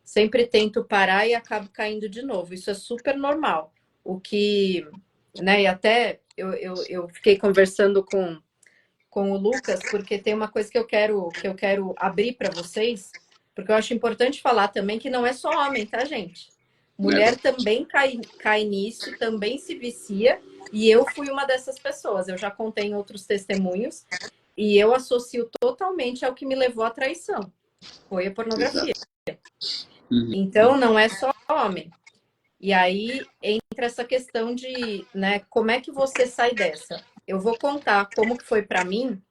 Sempre tento parar e acabo caindo de novo. Isso é super normal. O que, né, e até eu fiquei conversando com o Lucas, porque tem uma coisa que eu quero abrir para vocês, porque eu acho importante falar também que não é só homem, tá, gente? Né? Mulher também cai nisso, também se vicia, e eu fui uma dessas pessoas. Eu já contei em outros testemunhos, e eu associo totalmente ao que me levou à traição. Foi a pornografia. Exato. Uhum. Então, não é só homem. E aí entra essa questão de, né, como é que você sai dessa? Eu vou contar como que foi para mim,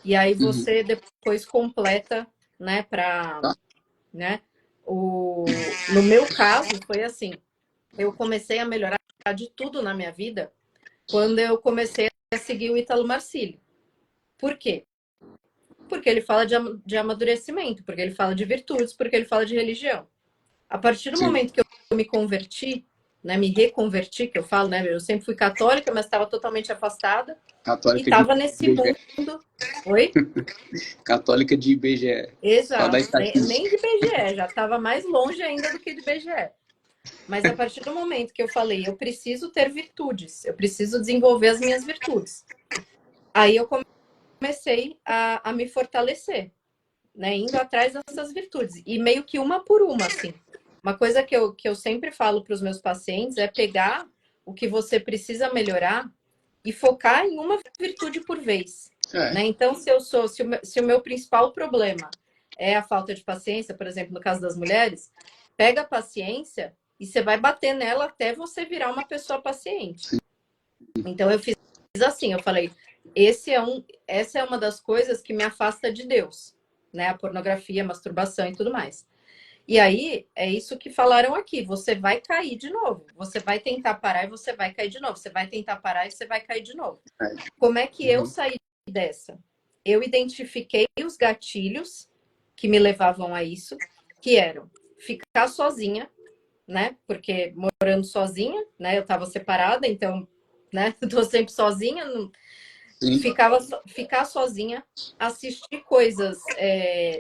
e aí Uhum. você depois completa, né, para, Tá? né? No meu caso foi assim, eu comecei a melhorar de tudo na minha vida quando eu comecei a seguir o Ítalo Marcílio. Por quê? Porque ele fala de amadurecimento, porque ele fala de virtudes, porque ele fala de religião. A partir do Sim. momento que eu me converti, né, me reconverti, que eu falo, né, eu sempre fui católica, mas estava totalmente afastada e Católica de estava nesse IBGE. mundo. Oi? Católica de IBGE. Só da Exato, nem estatística. de BGE, já estava mais longe ainda do que de BGE. Mas a partir do momento que eu falei, eu preciso ter virtudes, eu preciso desenvolver as minhas virtudes. Aí eu comecei a me fortalecer, né, indo atrás dessas virtudes, e meio que uma por uma, assim. Uma coisa que eu sempre falo para os meus pacientes é pegar o que você precisa melhorar e focar em uma virtude por vez. É. Né? Então, se o meu principal problema é a falta de paciência, por exemplo, no caso das mulheres, pega a paciência e você vai bater nela até você virar uma pessoa paciente. Então, eu fiz assim, eu falei, essa é uma das coisas que me afasta de Deus, né? A pornografia, a masturbação e tudo mais. E aí, é isso que falaram aqui. Você vai cair de novo. Você vai tentar parar e você vai cair de novo. Você vai tentar parar e você vai cair de novo. É. Como é que eu Uhum. saí dessa? Eu identifiquei os gatilhos que me levavam a isso, que eram ficar sozinha, né? Porque morando sozinha, né? Eu estava separada, então, né? Tô sempre sozinha, Sim. ficar sozinha, assistir coisas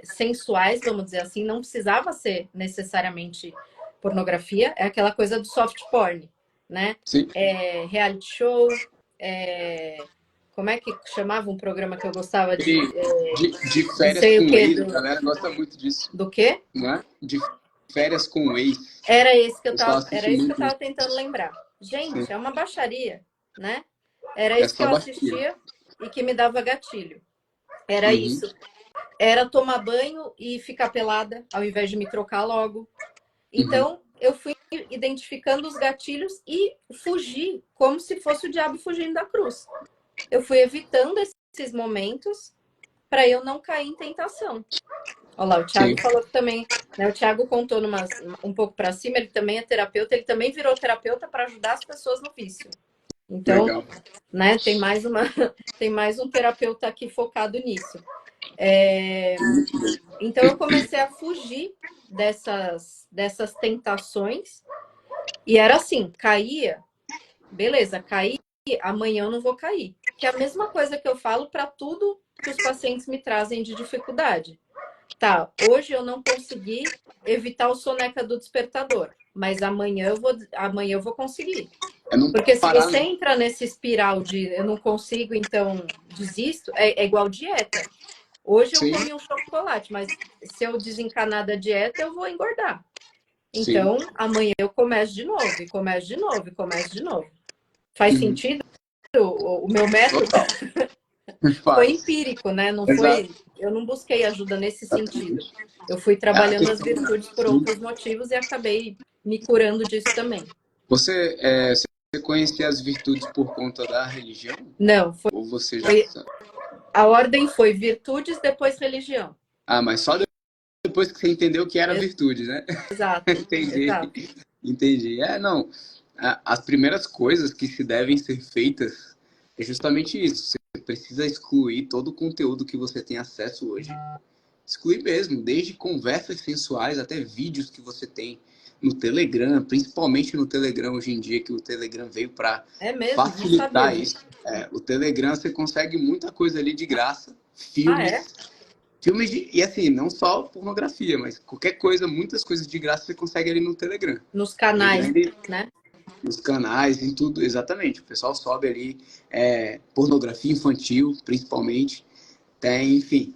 sensuais, vamos dizer assim, não precisava ser necessariamente pornografia, é aquela coisa do soft porn, né? Sim. Reality show, como é que chamava um programa que eu gostava De não férias sei o com que, ex, a galera gosta muito disso, do quê? não é? De férias com ex. Era esse que O eu pessoal tava, assiste era isso que eu muito isso. tava tentando lembrar. Sim. Gente, é uma baixaria, né? Era É isso que só eu baixinha. assistia e que me dava gatilho. Era Uhum. isso. Era tomar banho e ficar pelada, ao invés de me trocar logo. Uhum. Então, eu fui identificando os gatilhos e fugi, como se fosse o diabo fugindo da cruz. Eu fui evitando esses momentos para eu não cair em tentação. Olha lá, o Sim. Thiago falou que também, né? O Thiago contou um pouco para cima, ele também é terapeuta, ele também virou terapeuta para ajudar as pessoas no vício. Então, Legal. né, tem mais um terapeuta aqui focado nisso. Muito bem. Então eu comecei a fugir dessas tentações. E era assim, caía, beleza, caí, amanhã eu não vou cair. Que é a mesma coisa que eu falo para tudo que os pacientes me trazem de dificuldade. Tá, hoje eu não consegui evitar o soneca do despertador, mas amanhã eu vou conseguir. É não Porque se parar, você né? entra nesse espiral de eu não consigo, então desisto, é igual dieta. Hoje eu Sim, comi um chocolate, mas se eu desencanar da dieta, eu vou engordar. sim. Então, amanhã eu começo de novo, e começo de novo, e começo de novo. Faz Uhum. sentido o meu método? Foi Faz. empírico, né? Não Exato. foi. Eu não busquei ajuda nesse sentido. Exatamente. Eu fui É a trabalhando as questão. virtudes por outros motivos e acabei me curando disso também. Você conhecia as virtudes por conta da religião? Não, Ou você já foi sabe? a ordem foi virtudes, depois religião. Ah, mas só depois que você entendeu que era virtude, né? Exato, Entendi. exato. Entendi. Não. As primeiras coisas que se devem ser feitas é justamente isso. Você precisa excluir todo o conteúdo que você tem acesso hoje. Excluir mesmo, desde conversas sensuais até vídeos que você tem no Telegram, principalmente no Telegram hoje em dia, que o Telegram veio para É mesmo, não sabia facilitar disso. isso. O Telegram você consegue muita coisa ali de graça, Ah, é? filmes e assim, não só pornografia, mas qualquer coisa, muitas coisas de graça você consegue ali no Telegram. Nos O Telegram, canais, ele, né? nos canais, em tudo, exatamente. O pessoal sobe ali pornografia infantil, principalmente. Tem, enfim.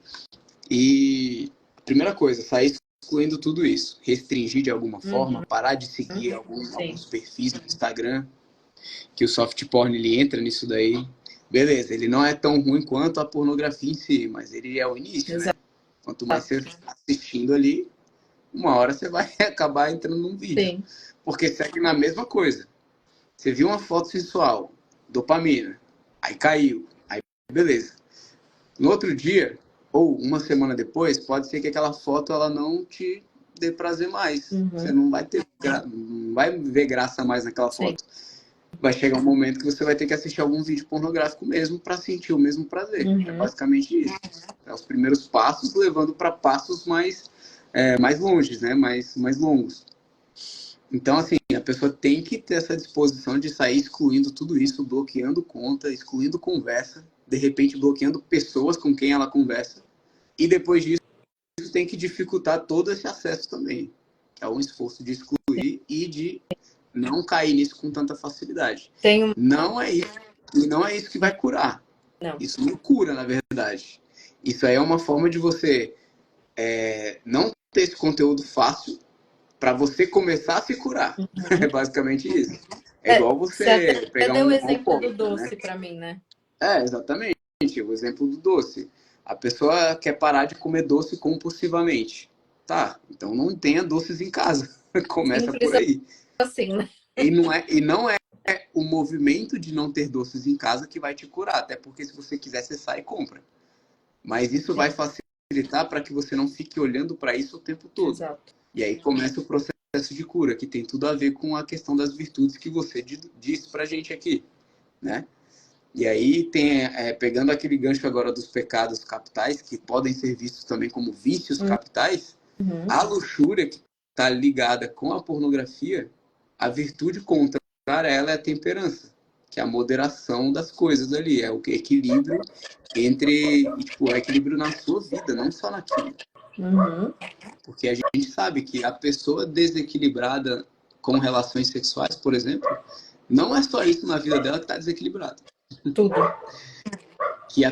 E a primeira coisa, sair excluindo tudo isso. Restringir de alguma forma, Uhum, parar de seguir sim. alguns perfis no Instagram, que o soft porn ele entra nisso daí. Beleza, ele não é tão ruim quanto a pornografia em si, mas ele é o início, né? Exato. Quanto mais você está assistindo ali, uma hora você vai acabar entrando num vídeo. Sim. Porque segue na mesma coisa. Você viu uma foto sensual, dopamina, aí caiu, aí beleza. No outro dia, ou uma semana depois, pode ser que aquela foto ela não te dê prazer mais. Você Uhum, não vai não vai ver graça mais naquela sim. foto. Vai chegar um momento que você vai ter que assistir algum vídeo pornográfico mesmo para sentir o mesmo prazer. É Uhum, basicamente isso. É os primeiros passos levando para passos mais longes, né? Mais longos. Então, assim, a pessoa tem que ter essa disposição de sair excluindo tudo isso, bloqueando conta, excluindo conversa, de repente bloqueando pessoas com quem ela conversa. E depois disso, tem que dificultar todo esse acesso também. É um esforço de excluir e de não cair nisso com tanta facilidade. tenho. Não é isso. E não é isso que vai curar. Não. Isso não cura, na verdade. Isso aí é uma forma de você não ter esse conteúdo fácil para você começar a se curar. É basicamente isso. É igual Você até você pegar deu o um exemplo do alcoólatra, né? doce para mim, né? Exatamente. O exemplo do doce. A pessoa quer parar de comer doce compulsivamente. Tá, então não tenha doces em casa. Começa Simples por aí. assim, né? E não é o movimento de não ter doces em casa que vai te curar. Até porque se você quiser, você sai e compra. Mas isso vai Sim, facilitar para que você não fique olhando para isso o tempo todo. exato. E aí começa o processo de cura, que tem tudo a ver com a questão das virtudes que você disse pra gente aqui, né? E aí pegando aquele gancho agora dos pecados capitais, que podem ser vistos também como vícios capitais, Uhum, a luxúria que está ligada com a pornografia, a virtude contrária a ela é a temperança, que é a moderação das coisas ali, é o equilíbrio tipo, o equilíbrio na sua vida, não só naquilo. uhum, Porque a gente sabe que a pessoa desequilibrada com relações sexuais, por exemplo, não é só isso na vida dela que está desequilibrada. tudo. Que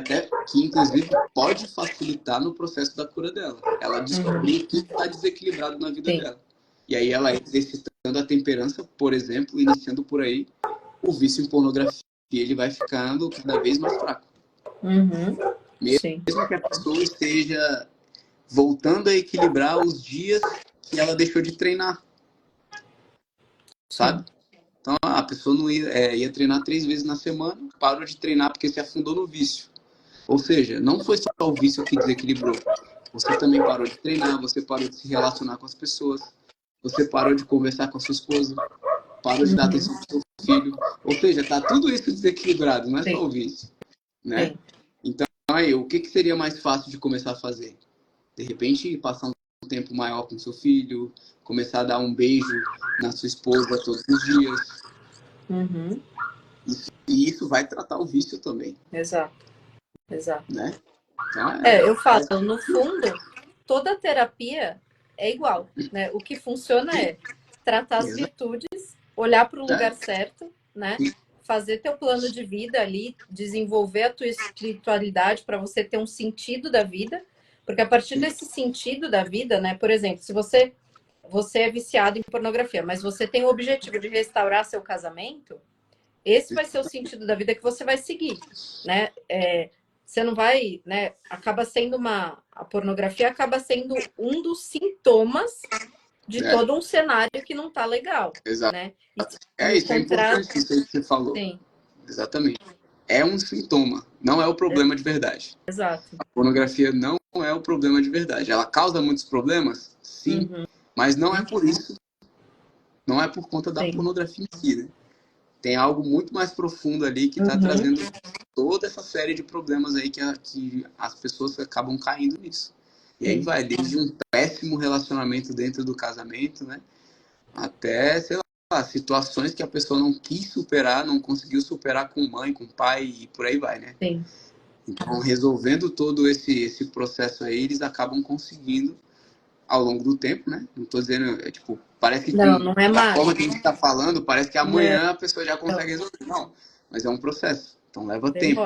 inclusive pode facilitar no processo da cura dela. Ela Uhum, descobrir o que está desequilibrado na vida sim. dela. E aí ela exercitando a temperança, por exemplo, iniciando por aí, o vício em pornografia, ele vai ficando cada vez mais fraco. Uhum, sim. Mesmo que a pessoa esteja voltando a equilibrar os dias que ela deixou de treinar, sabe? Sim. Então a pessoa não ia treinar 3 vezes na semana, parou de treinar porque se afundou no vício. Ou seja, não foi só o vício que desequilibrou. Você também parou de treinar, você parou de se relacionar com as pessoas, você parou de conversar com a sua esposa, parou de dar Uhum, atenção para o seu filho. Ou seja, está tudo isso desequilibrado, não é sim, só o vício, né? sim. Então, aí, o que seria mais fácil de começar a fazer? De repente, passar um tempo maior com seu filho, começar a dar um beijo na sua esposa todos os dias. Uhum. E isso vai tratar o vício também, Exato, exato. né? Então, Eu falo, no fundo, toda terapia é igual, né? O que funciona é tratar as virtudes, olhar para o lugar certo, né? Fazer teu plano de vida ali, desenvolver a tua espiritualidade para você ter um sentido da vida, porque a partir desse sentido da vida, né? Por exemplo, se você é viciado em pornografia, mas você tem o objetivo de restaurar seu casamento, esse vai ser o sentido da vida que você vai seguir, né? Você não vai, né? Acaba sendo a pornografia acaba sendo um dos sintomas de todo um cenário que não tá legal, exato. né? Isso é importante, isso aí que você falou. Sim. Exatamente. É um sintoma, não é o problema de verdade. Exato. A pornografia não é o problema de verdade. Ela causa muitos problemas, sim, mas não é por isso, não é por conta da pornografia em si, né? Tem algo muito mais profundo ali que está trazendo toda essa série de problemas aí que as pessoas acabam caindo nisso. E aí vai desde um péssimo relacionamento dentro do casamento, né? Até, sei lá, situações que a pessoa não quis superar, não conseguiu superar com mãe, com pai e por aí vai, né? Sim. Então, resolvendo todo esse processo aí, eles acabam conseguindo ao longo do tempo, né? Não tô dizendo, tipo, parece que não é da mais. forma que a gente tá falando, parece que amanhã a pessoa já consegue resolver. Não, mas é um processo. Então leva tempo.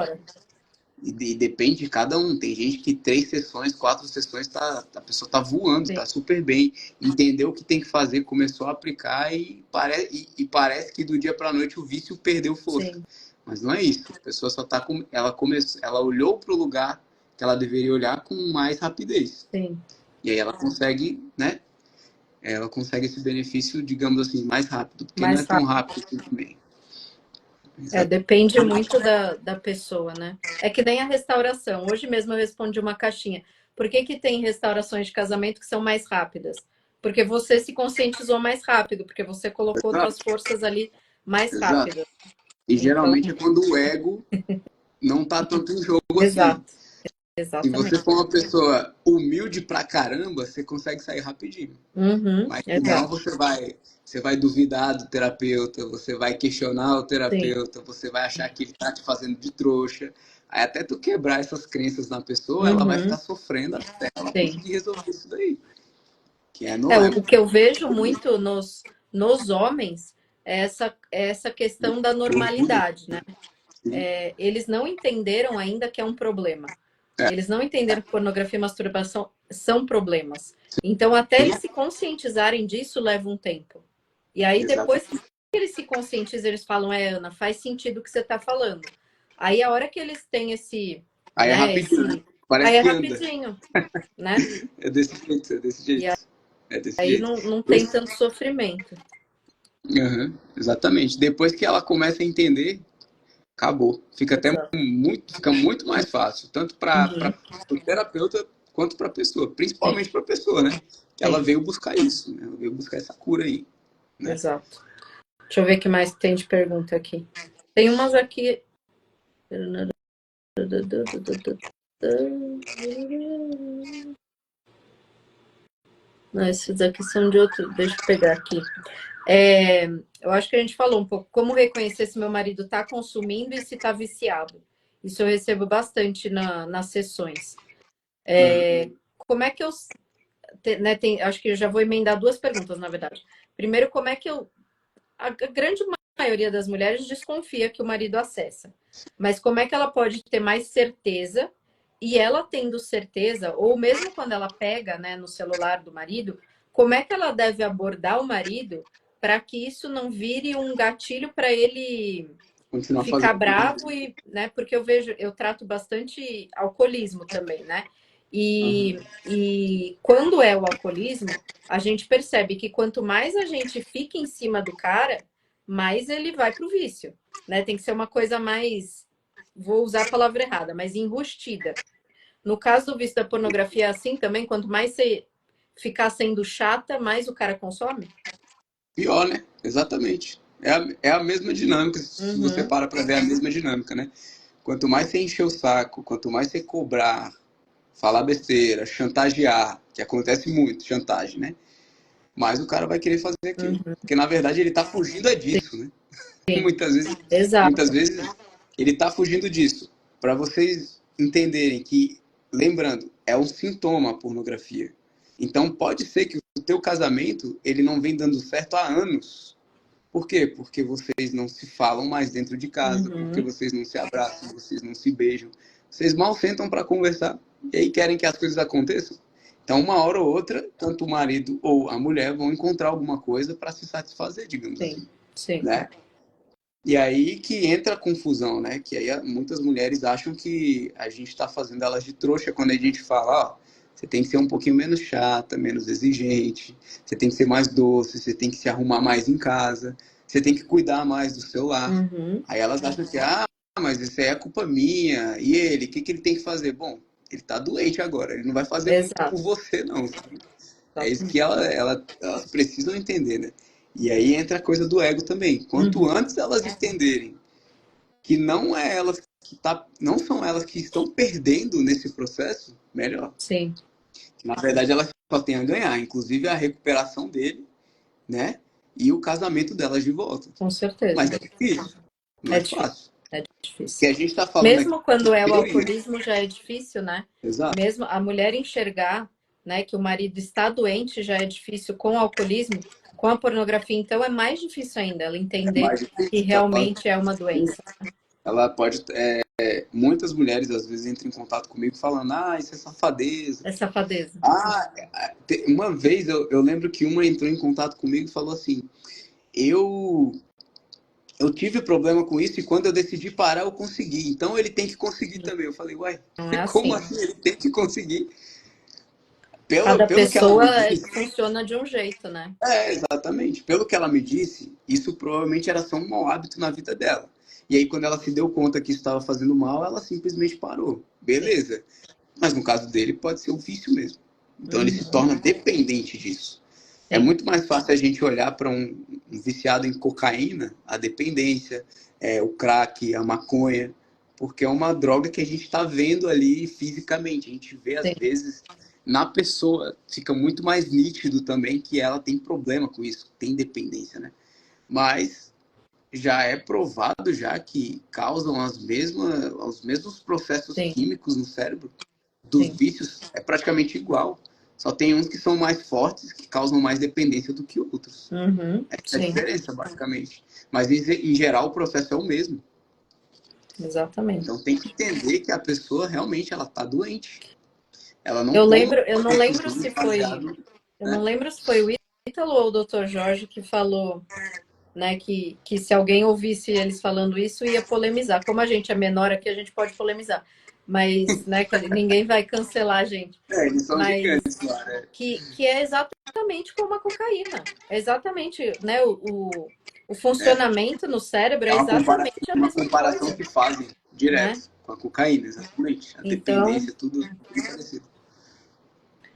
E depende de cada um. Tem gente que 3 sessões, 4 sessões, a pessoa tá voando, tá super bem, entendeu o que tem que fazer, começou a aplicar e parece que do dia pra noite o vício perdeu força. Sim. Mas não é isso. A pessoa só tá ela olhou pro lugar que ela deveria olhar com mais rapidez. Sim. E aí ela consegue, né? Ela consegue esse benefício, digamos assim, mais rápido. Porque mais não é tão rápido assim também. Depende muito da pessoa, né? É que nem a restauração. Hoje mesmo eu respondi uma caixinha. Por que tem restaurações de casamento que são mais rápidas? Porque você se conscientizou mais rápido, porque você colocou outras forças ali mais rápido. E geralmente é quando o ego não tá tanto em jogo assim. Se você for uma pessoa humilde pra caramba, você consegue sair rapidinho. Mas senão você vai duvidar do terapeuta, você vai questionar o terapeuta, você vai achar que ele tá te fazendo de trouxa. Aí até tu quebrar essas crenças na pessoa, ela vai ficar sofrendo até ela conseguir resolver isso daí. O que eu vejo muito nos homens é essa questão da normalidade, né? Eles não entenderam ainda que é um problema. Eles não entenderam que pornografia e masturbação são problemas. Então, até eles se conscientizarem disso, leva um tempo. E aí, depois que eles se conscientizam, eles falam, Ana, faz sentido o que você está falando. Aí, a hora que eles têm esse... Aí é rapidinho. Parece aí é que rapidinho, né? É desse jeito, é desse jeito. Aí não tem tanto sofrimento. Exatamente. Depois que ela começa a entender, acabou. Fica muito mais fácil, tanto para o terapeuta quanto para a pessoa, principalmente para a pessoa, né? Que ela veio buscar isso, né? Ela veio buscar essa cura aí. Né? Exato. Deixa eu ver o que mais tem de pergunta aqui. Tem umas aqui. Não, esses aqui são de outro. Deixa eu pegar aqui. Eu acho que a gente falou um pouco como reconhecer se meu marido está consumindo e se está viciado. Isso eu recebo bastante nas sessões. Como é que eu... Né, acho que eu já vou emendar 2 perguntas, na verdade. Primeiro, como é que eu... A grande maioria das mulheres desconfia que o marido acessa. Mas como é que ela pode ter mais certeza? E ela tendo certeza, ou mesmo quando ela pega, né, no celular do marido, como é que ela deve abordar o marido para que isso não vire um gatilho para ele ficar bravo e, né? Porque eu trato bastante alcoolismo também, né? E quando é o alcoolismo, a gente percebe que quanto mais a gente fica em cima do cara, mais ele vai pro vício, né? Tem que ser uma coisa mais, vou usar a palavra errada, mas enrustida. No caso do vício da pornografia é assim também, quanto mais você ficar sendo chata, mais o cara consome? Pior, né? Exatamente. É a mesma dinâmica, se você para ver a mesma dinâmica, né? Quanto mais você encher o saco, quanto mais você cobrar, falar besteira, chantagear, que acontece muito, chantagem, né? Mas o cara vai querer fazer aquilo. Uhum. Porque na verdade ele tá fugindo é disso, né? Sim, Muitas vezes, muitas exato. vezes ele tá fugindo disso. Para vocês entenderem que, lembrando, é um sintoma a pornografia. Então pode ser que o teu casamento ele não vem dando certo há anos. Por quê? Porque vocês não se falam mais dentro de casa, porque Uhum. vocês não se abraçam, vocês não se beijam. Vocês mal sentam para conversar e aí querem que as coisas aconteçam. Então, uma hora ou outra, tanto o marido ou a mulher vão encontrar alguma coisa para se satisfazer, digamos Sim, assim, sim. né? E aí que entra a confusão, né? Que aí muitas mulheres acham que a gente está fazendo elas de trouxa quando a gente fala, ó, você tem que ser um pouquinho menos chata, menos exigente, você tem que ser mais doce, você tem que se arrumar mais em casa, você tem que cuidar mais do seu lar. Uhum. Aí elas acham que, mas isso aí é culpa minha. E ele, o que, que ele tem que fazer? Bom, ele tá doente agora, ele não vai fazer muito Exato. por você, não. É isso que Exatamente. elas precisam entender, né? E aí entra a coisa do ego também. Quanto Uhum. antes elas entenderem que não é elas que não são elas que estão perdendo nesse processo, melhor. Sim, Na verdade, elas só têm a ganhar, inclusive a recuperação dele, né? E o casamento delas de volta. com certeza. Mas é difícil, não É é difícil. fácil. É O que difícil. a gente está falando aqui Mesmo quando é é o teoria. alcoolismo, já é difícil, né? Exato. Mesmo a mulher enxergar, né, que o marido está doente já é difícil com o alcoolismo, com a pornografia, então é mais difícil ainda ela É entender mais que difícil. realmente é uma doença. Ela pode. Muitas mulheres às vezes entram em contato comigo falando, isso é safadeza. É safadeza. Ah, uma vez eu lembro que uma entrou em contato comigo e falou assim: eu eu tive problema com isso e quando eu decidi parar eu consegui. Então ele tem que conseguir também. Eu falei, uai, Não é como assim. assim ele tem que conseguir? Pelo, Cada pelo que ela pessoa me disse, funciona de um jeito, né? exatamente. Pelo que ela me disse, isso provavelmente era só um mau hábito na vida dela. E aí quando ela se deu conta que isso estava fazendo mal, ela simplesmente parou. Sim. Beleza. Mas no caso dele pode ser um vício mesmo. Então ele se Uhum. torna dependente disso. É Sim, muito mais fácil a gente olhar para um viciado em cocaína, a dependência, o crack, a maconha, porque é uma droga que a gente está vendo ali fisicamente. A gente vê, às sim, vezes, na pessoa, fica muito mais nítido também que ela tem problema com isso, tem dependência, né? Mas já é provado já que causam os mesmos processos sim, químicos no cérebro dos sim. vícios é praticamente igual. Só tem uns que são mais fortes, que causam mais dependência do que outros. Uhum. Essa é a Sim, diferença, basicamente. Mas, em geral, o processo é o mesmo. exatamente. Então, tem que entender que a pessoa realmente ela está doente. Ela não Eu toma lembro, eu não lembro decisões se foi, baseado, eu não né? lembro se foi o Ítalo ou o Dr. Jorge que falou, né, que se alguém ouvisse eles falando isso ia polemizar. Como a gente é menor aqui, a gente pode polemizar. Mas, né, que ninguém vai cancelar a gente. Eles são Mas gigantes lá, né? que é exatamente como a cocaína. É exatamente, né, o É, funcionamento no cérebro é é exatamente a uma mesma comparação coisa, que fazem né? direto com a cocaína, exatamente. A Então, dependência, tudo bem parecido.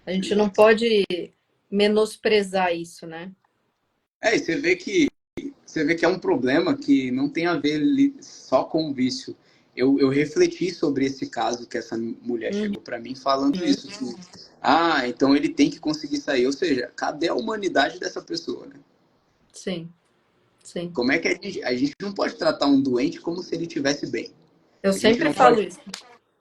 a gente não Exato. pode menosprezar isso, né? E você vê que é um problema que não tem a ver só com o vício. Eu refleti sobre esse caso que essa mulher Uhum. chegou para mim falando isso. Que, então ele tem que conseguir sair. Ou seja, cadê a humanidade dessa pessoa, né? Sim, sim. Como é que a gente não pode tratar um doente como se ele estivesse bem? Eu A gente sempre não falo pode, isso.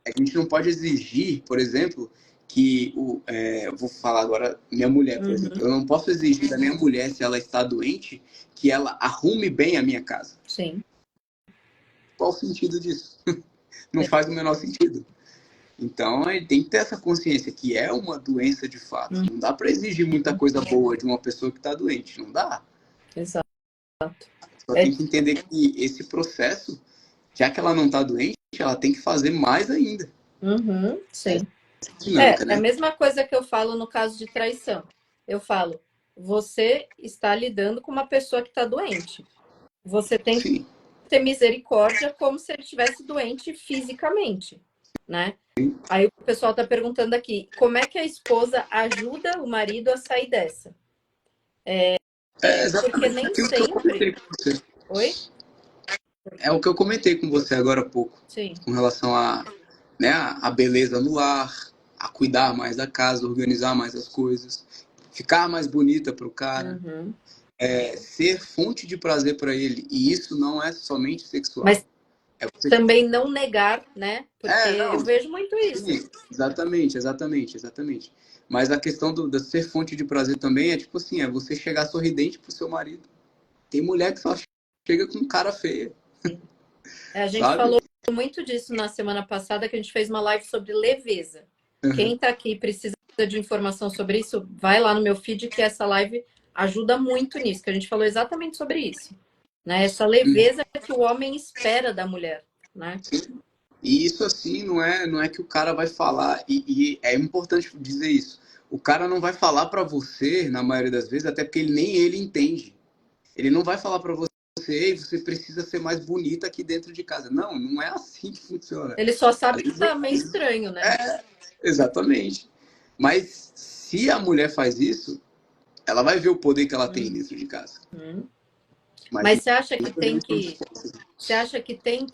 a gente não pode exigir, por exemplo, que eu vou falar agora minha mulher, por exemplo. Uhum. Eu não posso exigir da minha mulher, se ela está doente, que ela arrume bem a minha casa. Sim. Qual o sentido disso? Não faz o menor sentido. Então, ele tem que ter essa consciência que é uma doença de fato. Uhum. Não dá para exigir muita coisa boa de uma pessoa que está doente. Não dá. Exato. Só É, tem que entender que esse processo, já que ela não está doente, ela tem que fazer mais ainda. uhum, sim. Essa dinâmica, É a né? mesma coisa que eu falo no caso de traição. Eu falo, você está lidando com uma pessoa que está doente. Você tem que Sim. ter misericórdia como se ele estivesse doente fisicamente, né? Aí o pessoal está perguntando aqui, como é que a esposa ajuda o marido a sair dessa? É Porque exatamente nem aquilo que eu sempre. comentei com você. Oi? É o que eu comentei com você agora há pouco, Sim. com relação a, né, a beleza no lar, a cuidar mais da casa, organizar mais as coisas, ficar mais bonita para o cara, Uhum. ser fonte de prazer para ele. E isso não é somente Mas sexual. É você. também não negar, né? Porque Não, eu vejo muito isso. sim, exatamente, exatamente, exatamente. Mas a questão do ser fonte de prazer também é tipo assim, é você chegar sorridente pro seu marido. Tem mulher que só chega com cara feia, A gente sabe? falou muito disso na semana passada, que a gente fez uma live sobre leveza. Quem Uhum. está aqui e precisa de informação sobre isso, vai lá no meu feed, que essa live ajuda muito nisso, que a gente falou exatamente sobre isso. Né? Essa leveza que o homem espera da mulher. Né? E isso assim não é que o cara vai falar, e é importante dizer isso. O cara não vai falar pra você, na maioria das vezes, até porque nem ele entende. Ele não vai falar pra você, ei, você precisa ser mais bonita aqui dentro de casa. Não, não é assim que funciona. Ele só Às sabe que vezes, tá meio estranho, né? exatamente. Mas se a mulher faz isso, ela vai ver o poder que ela tem Uhum. dentro de casa. Mas Mas você acha nem que tem podemos que Você acha que tem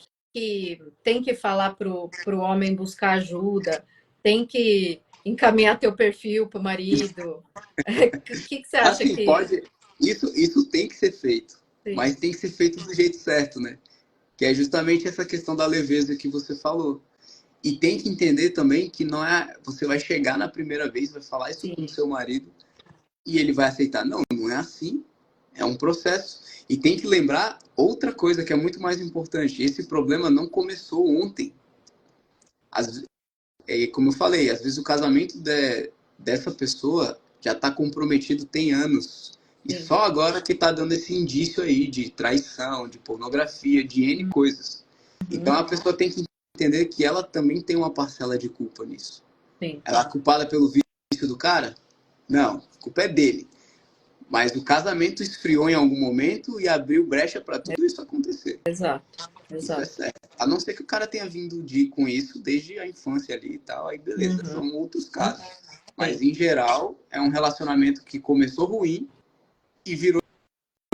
que falar pro homem buscar ajuda? Tem que encaminhar teu perfil pro marido? O que você acha assim, que... pode. Isso tem que ser feito. Sim, Mas tem que ser feito do jeito certo, né? Que é justamente essa questão da leveza que você falou. E tem que entender também que não é. Você vai chegar na primeira vez, vai falar isso com o sim, seu marido e ele vai aceitar. Não, não é assim. É um processo. E tem que lembrar outra coisa que é muito mais importante. Esse problema não começou ontem. Às, como eu falei, às vezes o casamento dessa pessoa já está comprometido tem anos. E sim. só agora que está dando esse indício aí de traição, de pornografia, de N coisas. Então Uhum, a pessoa tem que entender que ela também tem uma parcela de culpa nisso. sim, Ela é culpada pelo vício do cara? Não, a culpa é dele. Mas o casamento esfriou em algum momento e abriu brecha para tudo isso acontecer. exato, Isso é exato. certo. A não ser que o cara tenha vindo com isso desde a infância ali e tal, aí beleza, Uhum, são outros casos. Mas sim, em geral, é um relacionamento que começou ruim e virou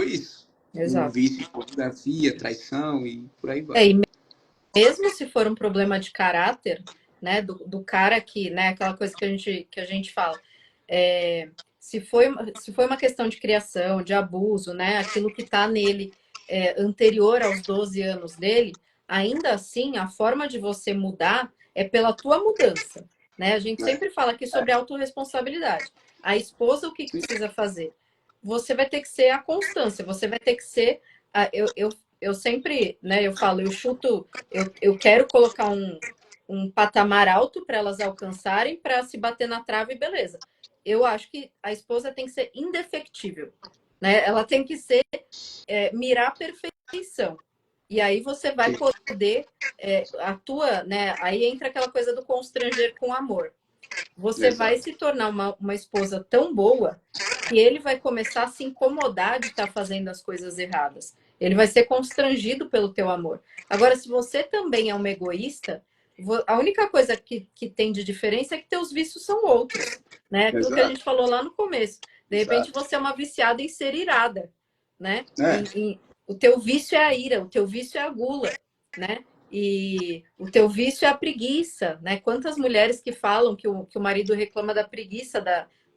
isso. O exato. vício de pornografia, traição e por aí vai. E mesmo se for um problema de caráter, né, do cara que, né, aquela coisa que a gente fala, é, se foi uma questão de criação, de abuso, né, aquilo que está nele anterior aos 12 anos dele, ainda assim, a forma de você mudar é pela tua mudança, né? A gente É, sempre fala aqui sobre autorresponsabilidade. A esposa, o que sim, precisa fazer? Você vai ter que ser a constância, você vai ter que ser. Eu sempre, né, eu falo, eu quero colocar um patamar alto para elas alcançarem, para se bater na trave, beleza. Eu acho que a esposa tem que ser indefectível, né? Ela tem que ser mirar a perfeição. E aí você vai sim, poder a tua, né? Aí entra aquela coisa do constranger com amor. Você vai exato. se tornar uma esposa tão boa que ele vai começar a se incomodar de estar fazendo as coisas erradas. Ele vai ser constrangido pelo teu amor. Agora, se você também é uma egoísta, a única coisa que tem de diferença é que teus vícios são outros, né? Aquilo que a Exato, gente falou lá no começo. De repente, exato. você é uma viciada em ser irada, né? É, O teu vício é a ira, o teu vício é a gula, né? E o teu vício é a preguiça, né? Quantas mulheres que falam que o marido reclama da preguiça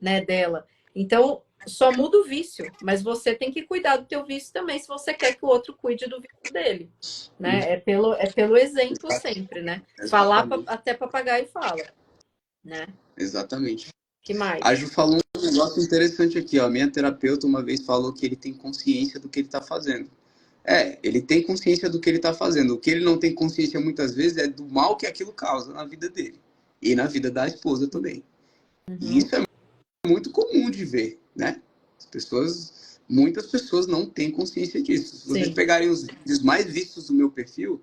né, dela. Então, só muda o vício, mas você tem que cuidar do teu vício também, se você quer que o outro cuide do vício dele, né? É pelo exemplo sempre, né? Falar exatamente. até papagaio fala, né? Exatamente. Que A mais? Ju falou um negócio interessante aqui, ó. A minha terapeuta uma vez falou que ele tem consciência do que ele está fazendo. Ele tem consciência do que ele está fazendo. O que ele não tem consciência muitas vezes é do mal que aquilo causa na vida dele. E na vida da esposa também. E Uhum, isso é muito comum de ver, né? Muitas pessoas não têm consciência disso. Se vocês sim, pegarem os vídeos mais vistos do meu perfil,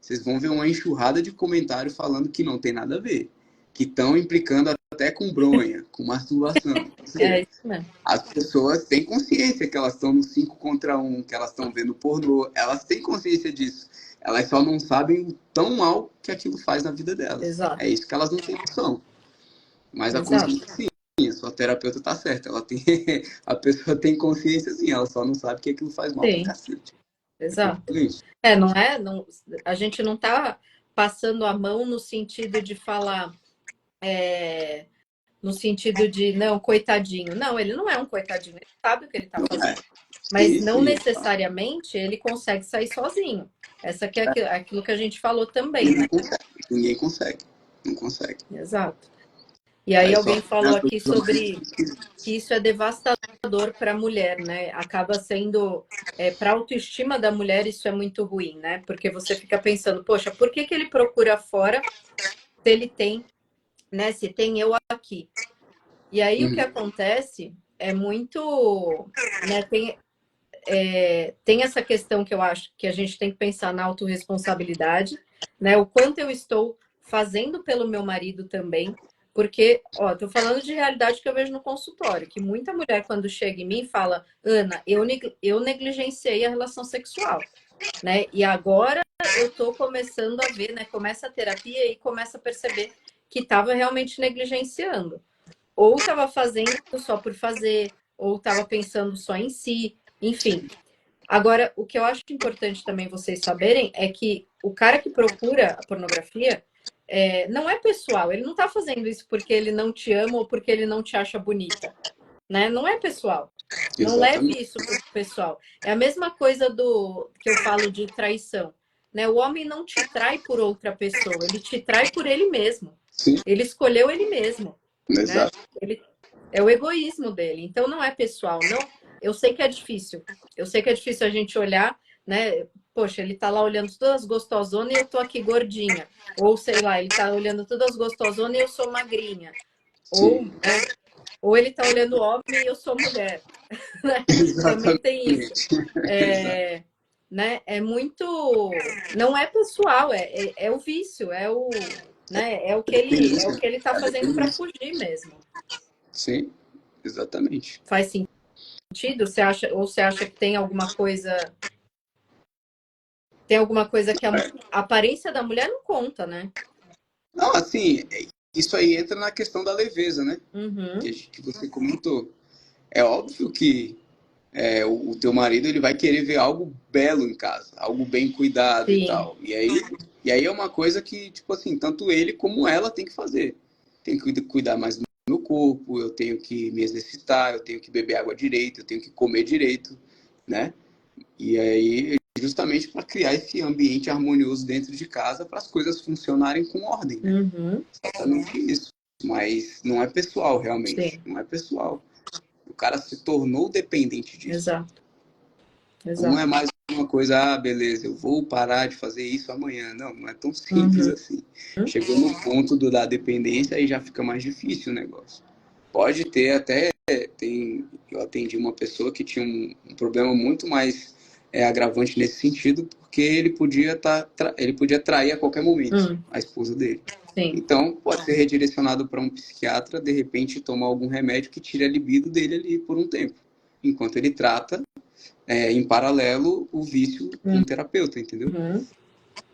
vocês vão ver uma enxurrada de comentários falando que não tem nada a ver. Que estão implicando até com bronha, com masturbação. Ou é seja, isso mesmo. as pessoas têm consciência que elas estão no 5 contra um, que elas estão vendo pornô. Elas têm consciência disso. Elas só não sabem o tão mal que aquilo faz na vida delas. É Exato, isso que elas não têm noção. Mas a exato. consciência, sim. A sua terapeuta tá certa. Ela tem, a pessoa tem consciência, sim. Ela só não sabe que aquilo faz mal pra Sim, cacete. É tudo exato. isso. Não é? Não, a gente não está passando a mão no sentido de falar. no sentido de, não, coitadinho. Não, ele não é um coitadinho, ele sabe o que ele está Não é. fazendo. Mas Sim, não sim. necessariamente ele consegue sair sozinho. Essa que é aquilo que a gente falou também, Ele né? não consegue. Ninguém consegue. Não consegue. Exato. E aí Aí só alguém falou as aqui pessoas mais sobre difíceis. que isso é devastador para a mulher, né? Acaba sendo, para a autoestima da mulher, isso é muito ruim, né? Porque você fica pensando, poxa, por que que ele procura fora se ele tem, né? Se tem eu aqui. E aí o que Uhum. acontece é muito, né? Tem essa questão que eu acho que a gente tem que pensar na autorresponsabilidade, né? O quanto eu estou fazendo pelo meu marido também, porque, ó, tô falando de realidade que eu vejo no consultório, que muita mulher quando chega em mim fala, Ana, eu negligenciei a relação sexual, né? E agora eu tô começando a ver, né? Começa a terapia e começa a perceber que estava realmente negligenciando. Ou estava fazendo só por fazer, ou estava pensando só em si, enfim. Agora, o que eu acho importante também vocês saberem é que o cara que procura a pornografia não é pessoal, ele não está fazendo isso porque ele não te ama ou porque ele não te acha bonita, né? Não é pessoal. Não leve Exatamente. isso para o pessoal. É a mesma coisa do que eu falo de traição, né? O homem não te trai por outra pessoa, ele te trai por ele mesmo. Sim, Ele escolheu ele mesmo, né? exato. Ele é o egoísmo dele. Então não é pessoal, não. Eu sei que é difícil. Eu sei que é difícil a gente olhar, né? Poxa, ele tá lá olhando todas gostosonas e eu tô aqui gordinha. Ou sei lá, ele tá olhando todas gostosonas e eu sou magrinha. Ou, Sim, né? Ou ele tá olhando homem e eu sou mulher. Né? Também tem isso. exatamente. Exato. É, né? É muito. Não é pessoal, é o vício, né? É o Dependência. que ele tá É a fazendo para dependência. fugir mesmo. Sim, exatamente. Faz sentido? Você acha, ou você acha que tem alguma coisa que a aparência da mulher não conta, né? Não, assim, isso aí entra na questão da leveza, né? Uhum, Que você comentou. É óbvio que o teu marido ele vai querer ver algo belo em casa, algo bem cuidado e sim. tal. E aí é uma coisa que, tipo assim, tanto ele como ela tem que fazer. Tem que cuidar mais do meu corpo, eu tenho que me exercitar, eu tenho que beber água direito, eu tenho que comer direito, né? E aí, justamente para criar esse ambiente harmonioso dentro de casa, para as coisas funcionarem com ordem, né? Uhum, Exatamente isso. Mas não é pessoal, realmente. sim, Não é pessoal. O cara se tornou dependente disso. exato, Não exato. é mais uma coisa, ah, beleza, eu vou parar de fazer isso amanhã. Não, não é tão simples Uhum, assim. Chegou no ponto da dependência e já fica mais difícil o negócio. Pode ter até, eu atendi uma pessoa que tinha um problema muito mais agravante nesse sentido, porque ele podia trair a qualquer momento a esposa dele. sim. Então, pode ser redirecionado para um psiquiatra, de repente tomar algum remédio que tire a libido dele ali por um tempo, enquanto ele trata em paralelo o vício com o terapeuta, entendeu? Uhum.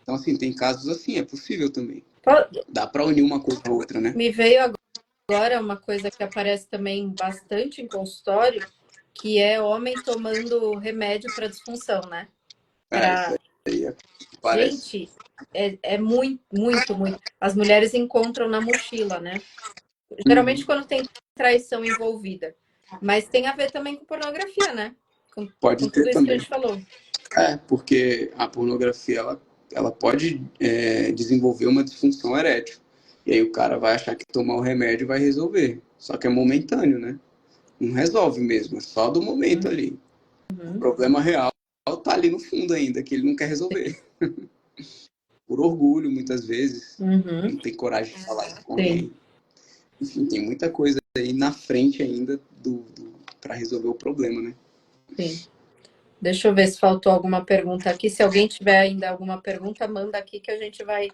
Então, assim, tem casos assim, é possível também. Po- Dá para unir uma coisa com a outra, né? Me veio agora uma coisa que aparece também bastante em consultório, que é homem tomando remédio para disfunção, né? Isso Para aí parece. gente, é muito, muito, muito. As mulheres encontram na mochila, né? Geralmente Uhum. quando tem traição envolvida. Mas tem a ver também com pornografia, né? Com Pode tudo ter isso que a também. gente falou. Porque a pornografia ela pode desenvolver uma disfunção erétil. E aí o cara vai achar que tomar o remédio vai resolver. Só que é momentâneo, né? Não resolve mesmo, é só do momento ali. O Uhum, problema real tá ali no fundo ainda, que ele não quer resolver. Por orgulho, muitas vezes. uhum, Não tem coragem de falar isso com sim, alguém. Enfim, tem muita coisa aí na frente ainda para resolver o problema, né? sim. Deixa eu ver se faltou alguma pergunta aqui. Se alguém tiver ainda alguma pergunta, manda aqui que a gente vai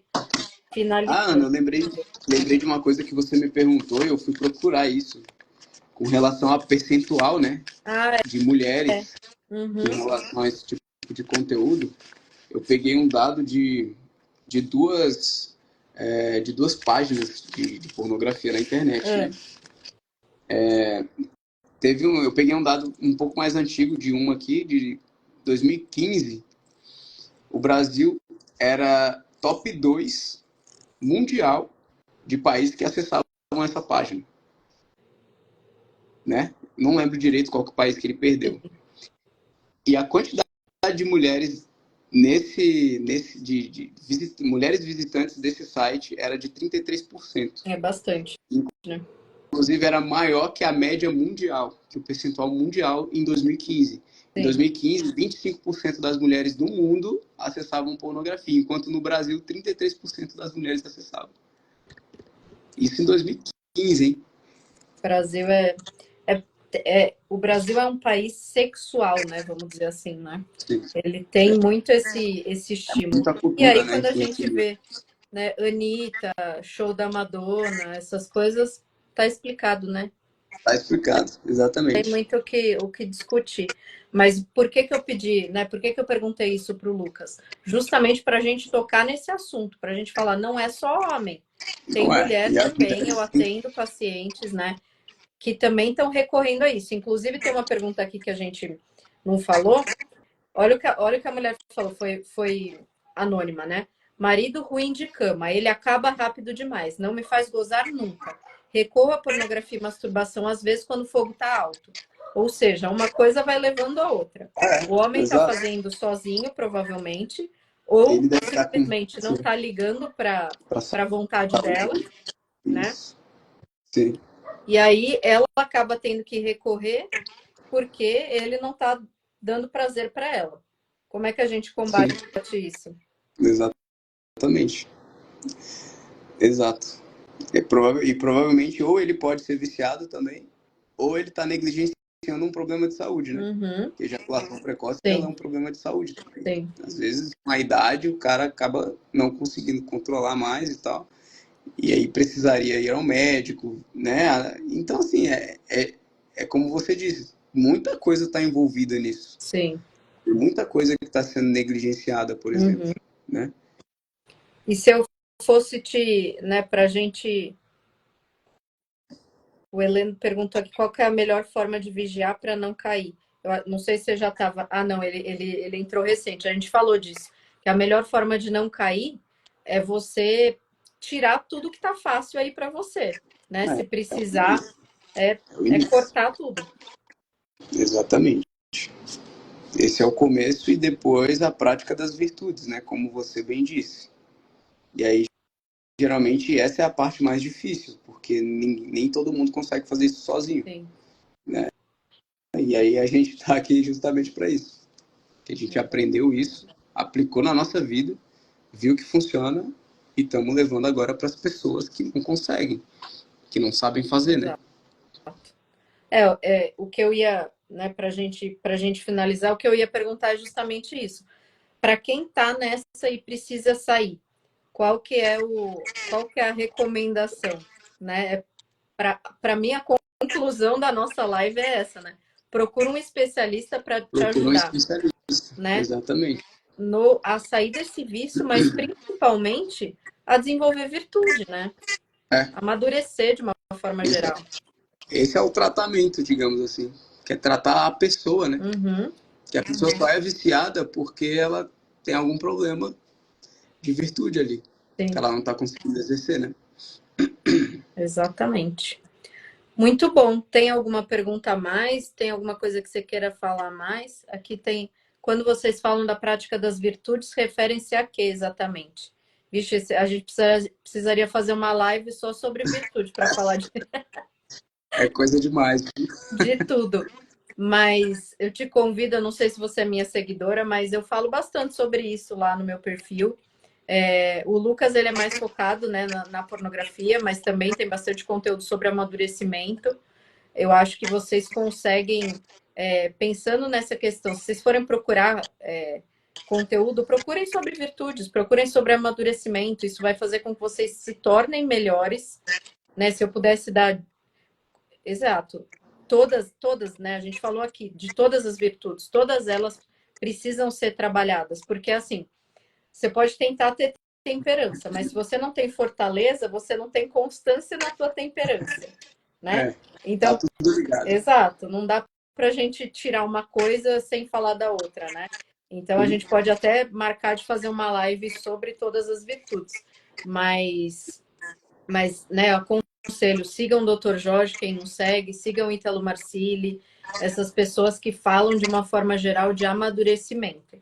Ah, Ana, eu finalizando. lembrei de uma coisa que você me perguntou e eu fui procurar isso. Com relação a percentual, né, Ah, de mulheres em uhum, relação a esse tipo de conteúdo, eu peguei um dado de duas páginas de pornografia na internet, né? é, Eu peguei um dado um pouco mais antigo de uma aqui, de 2015. O Brasil era top 2 mundial de países que acessavam essa página, né? Não lembro direito qual que é o país que ele perdeu. E a quantidade de mulheres mulheres visitantes desse site era de 33%. É bastante, né? Inclusive, era maior que a média mundial, que o percentual mundial em 2015. Em Sim. 2015, 25% das mulheres do mundo acessavam pornografia, enquanto no Brasil, 33% das mulheres acessavam. Isso em 2015, hein? O Brasil o Brasil é um país sexual, né? Vamos dizer assim, né? Sim. Ele tem muito esse estímulo. Muita E cultura, aí, né? quando a gente Influencia. vê, né, Anitta, show da Madonna, essas coisas, tá explicado, né? Tá explicado, Tem exatamente. muito o que discutir. Mas por que que eu pedi, né? Por que que eu perguntei isso para o Lucas? Justamente para a gente tocar nesse assunto, para a gente falar, não é só homem, tem Não é? mulher E as também. Eu mulheres, atendo pacientes, né, que também estão recorrendo a isso. Inclusive, tem uma pergunta aqui que a gente não falou. Olha o que a mulher falou, foi anônima, né? Marido ruim de cama, ele acaba rápido demais, não me faz gozar nunca. Recorro à pornografia e masturbação às vezes quando o fogo tá alto. Ou seja, uma coisa vai levando a outra. O homem tá exato. fazendo sozinho, provavelmente, ou Ele deve estar com. simplesmente não tá ligando para Pra a vontade dela, saúde. né? Isso. Sim. E aí ela acaba tendo que recorrer porque ele não tá dando prazer para ela. Como é que a gente Sim. combate isso? Exatamente. Exato. E provavelmente ou ele pode ser viciado também, ou ele está negligenciando um problema de saúde, né? Uhum, Porque a ejaculação precoce ela é sim, um problema de saúde também. sim, Às vezes, com a idade, o cara acaba não conseguindo controlar mais e tal. E aí precisaria ir ao médico, né? Então, assim, é como você disse, muita coisa está envolvida nisso. sim. Muita coisa que está sendo negligenciada, por exemplo, Uhum. né? E se eu fosse né, pra gente. O Heleno perguntou aqui qual que é a melhor forma de vigiar para não cair. Eu não sei se você já estava. Ah, não, ele entrou recente. A gente falou disso. Que a melhor forma de não cair é você tirar tudo que tá fácil aí para você. Né? Se É o precisar, início. É o é início. cortar tudo. Exatamente. Esse é o começo e depois a prática das virtudes, né? Como você bem disse. E aí, geralmente, essa é a parte mais difícil, porque nem todo mundo consegue fazer isso sozinho. Sim. E aí a gente está aqui justamente para isso. Que a gente aprendeu isso, aplicou na nossa vida, viu que funciona e estamos levando agora para as pessoas que não conseguem, que não sabem fazer, né? Exato. O que eu ia, né, para gente finalizar, o que eu ia perguntar é justamente isso. Para quem está nessa e precisa sair, qual que é a recomendação, né? Para mim, a conclusão da nossa live é essa, né? Procura um especialista para te Procura um ajudar, especialista. né? Exatamente. A sair desse vício, mas principalmente a desenvolver virtude, né? É. Amadurecer de uma forma Esse é, geral. esse é o tratamento, digamos assim. Que é tratar a pessoa, né? Uhum, Que a pessoa só é viciada porque ela tem algum problema de virtude ali. Que sim, ela não está conseguindo exercer, né? exatamente. Muito bom. Tem alguma pergunta a mais? Tem alguma coisa que você queira falar mais? Aqui tem. Quando vocês falam da prática das virtudes, referem-se a quê exatamente? Vixe, a gente precisaria fazer uma live só sobre virtude para falar É coisa demais. de tudo. Mas eu te convido, eu não sei se você é minha seguidora, mas eu falo bastante sobre isso lá no meu perfil. O Lucas ele é mais focado, né, na pornografia, mas também tem bastante conteúdo sobre amadurecimento. Eu acho que vocês conseguem, pensando nessa questão, se vocês forem procurar conteúdo, procurem sobre virtudes, procurem sobre amadurecimento. Isso vai fazer com que vocês se tornem melhores, né? Se eu pudesse dar, exato, todas, né? A gente falou aqui de todas as virtudes, todas elas precisam ser trabalhadas, porque assim, você pode tentar ter temperança, mas se você não tem fortaleza, você não tem constância na tua temperança, né? É, tá Então, tudo ligado. exato, não dá para a gente tirar uma coisa sem falar da outra, né? Então a gente pode até marcar de fazer uma live sobre todas as virtudes, mas mas, né, aconselho, sigam o Dr. Jorge, quem não segue, sigam o Ítalo Marcilli, essas pessoas que falam de uma forma geral de amadurecimento.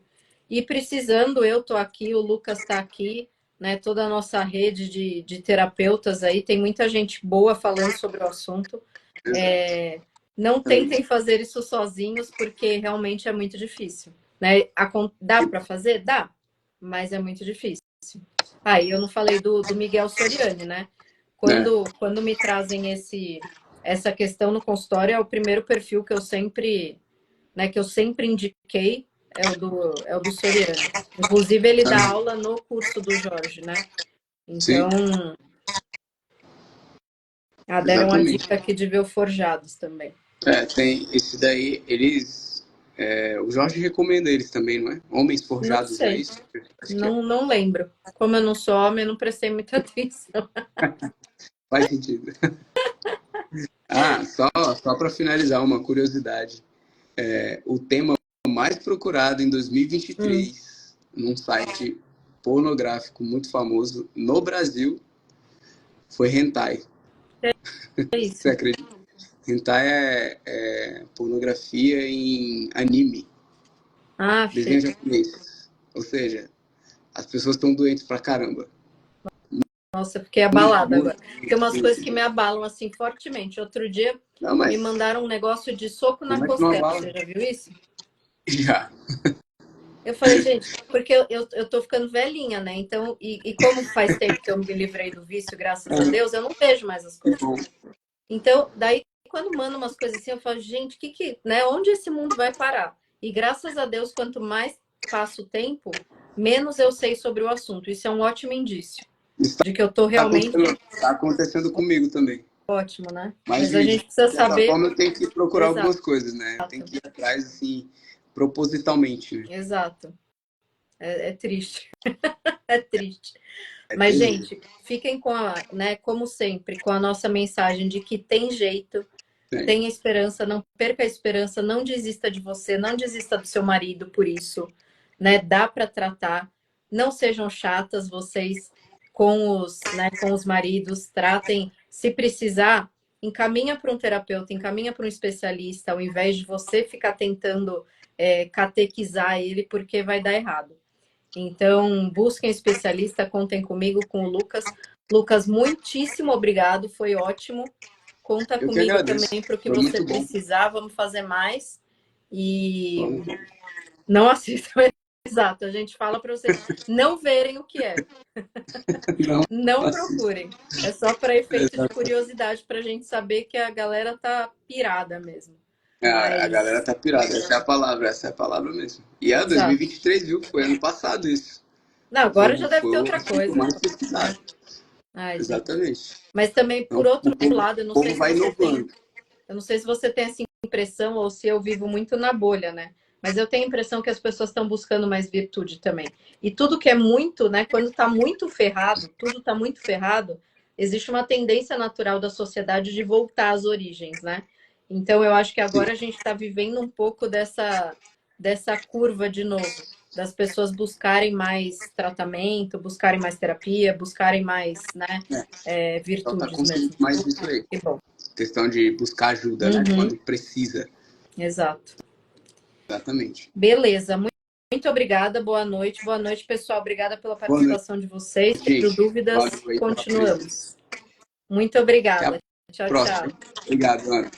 E precisando, eu tô aqui, o Lucas está aqui, né, toda a nossa rede de terapeutas aí, tem muita gente boa falando sobre o assunto. Não tentem fazer isso sozinhos, porque realmente é muito difícil. Né? Dá para fazer? Dá, mas é muito difícil. Aí eu não falei do Miguel Soriani, né? Quando me trazem essa questão no consultório, é o primeiro perfil que eu sempre, né, que eu sempre indiquei, é o do Soriani. Inclusive, ele dá aula no curso do Jorge, né? Então, deram a dica aqui de ver o Forjados também. Tem esse daí, eles. O Jorge recomenda eles também, não é? Homens Forjados, não sei. É isso? Não lembro. Como eu não sou homem, eu não prestei muita atenção. Faz sentido. Só para finalizar, uma curiosidade. O tema mais procurado em 2023 num site pornográfico muito famoso no Brasil foi hentai. É isso. Você acredita? Hentai é pornografia em anime. Desenho japonês. Ou seja, as pessoas estão doentes pra caramba. Nossa, eu fiquei abalada agora. Tem umas coisas que me abalam assim fortemente. Outro dia me mandaram um negócio de soco na costela. Você já viu isso? Já. Eu falei, gente, porque eu tô ficando velhinha, né? Então, e como faz tempo que eu me livrei do vício, graças a Deus, eu não vejo mais as coisas. Então, daí, quando manda umas coisas assim, eu falo, gente, né? Onde esse mundo vai parar? E graças a Deus, quanto mais passa o tempo, menos eu sei sobre o assunto. Isso é um ótimo indício. De que eu tô realmente... Tá acontecendo comigo também. Ótimo, né? Mas a gente precisa saber... forma eu tenho que procurar algumas coisas, né? Tem que ir atrás, assim, propositalmente. Né? Exato. É triste. É triste. Mas, gente, fiquem com né, como sempre, com a nossa mensagem de que tem jeito, tenha esperança, não perca a esperança, não desista de você, não desista do seu marido por isso, né? Dá para tratar. Não sejam chatas vocês com os maridos, tratem, se precisar, encaminha para um terapeuta, encaminha para um especialista, ao invés de você ficar tentando catequizar ele, porque vai dar errado. Então, busquem especialista, contem comigo, com o Lucas. Lucas, muitíssimo obrigado, foi ótimo. Conta comigo também para o que você precisar, vamos fazer mais. E não assistam, exato, a gente fala para vocês não verem o que é. Não procurem. É só para efeito de curiosidade, para a gente saber que a galera tá pirada mesmo. A galera tá pirada, essa é a palavra mesmo. E 2023, viu? Foi ano passado isso. Não, agora já deve ter outra coisa. Mais pesquisado. Exatamente. Mas também, por outro lado, eu não sei se você tem essa impressão ou se eu vivo muito na bolha, né? Mas eu tenho a impressão que as pessoas estão buscando mais virtude também. E tudo que é muito, né? Quando tá muito ferrado, tudo tá muito ferrado, existe uma tendência natural da sociedade de voltar às origens, né? Então, eu acho que agora a gente está vivendo um pouco dessa curva de novo, das pessoas buscarem mais tratamento, buscarem mais terapia, buscarem mais, né, virtudes mesmo. Mais isso aí. Que bom. Questão de buscar ajuda, né? Quando precisa. Exato. Exatamente. Beleza. Muito obrigada. Boa noite. Boa noite, pessoal. Obrigada pela participação de vocês. Tendo dúvidas, continuamos. Muito obrigada. Tchau, tchau. Obrigado, Ana.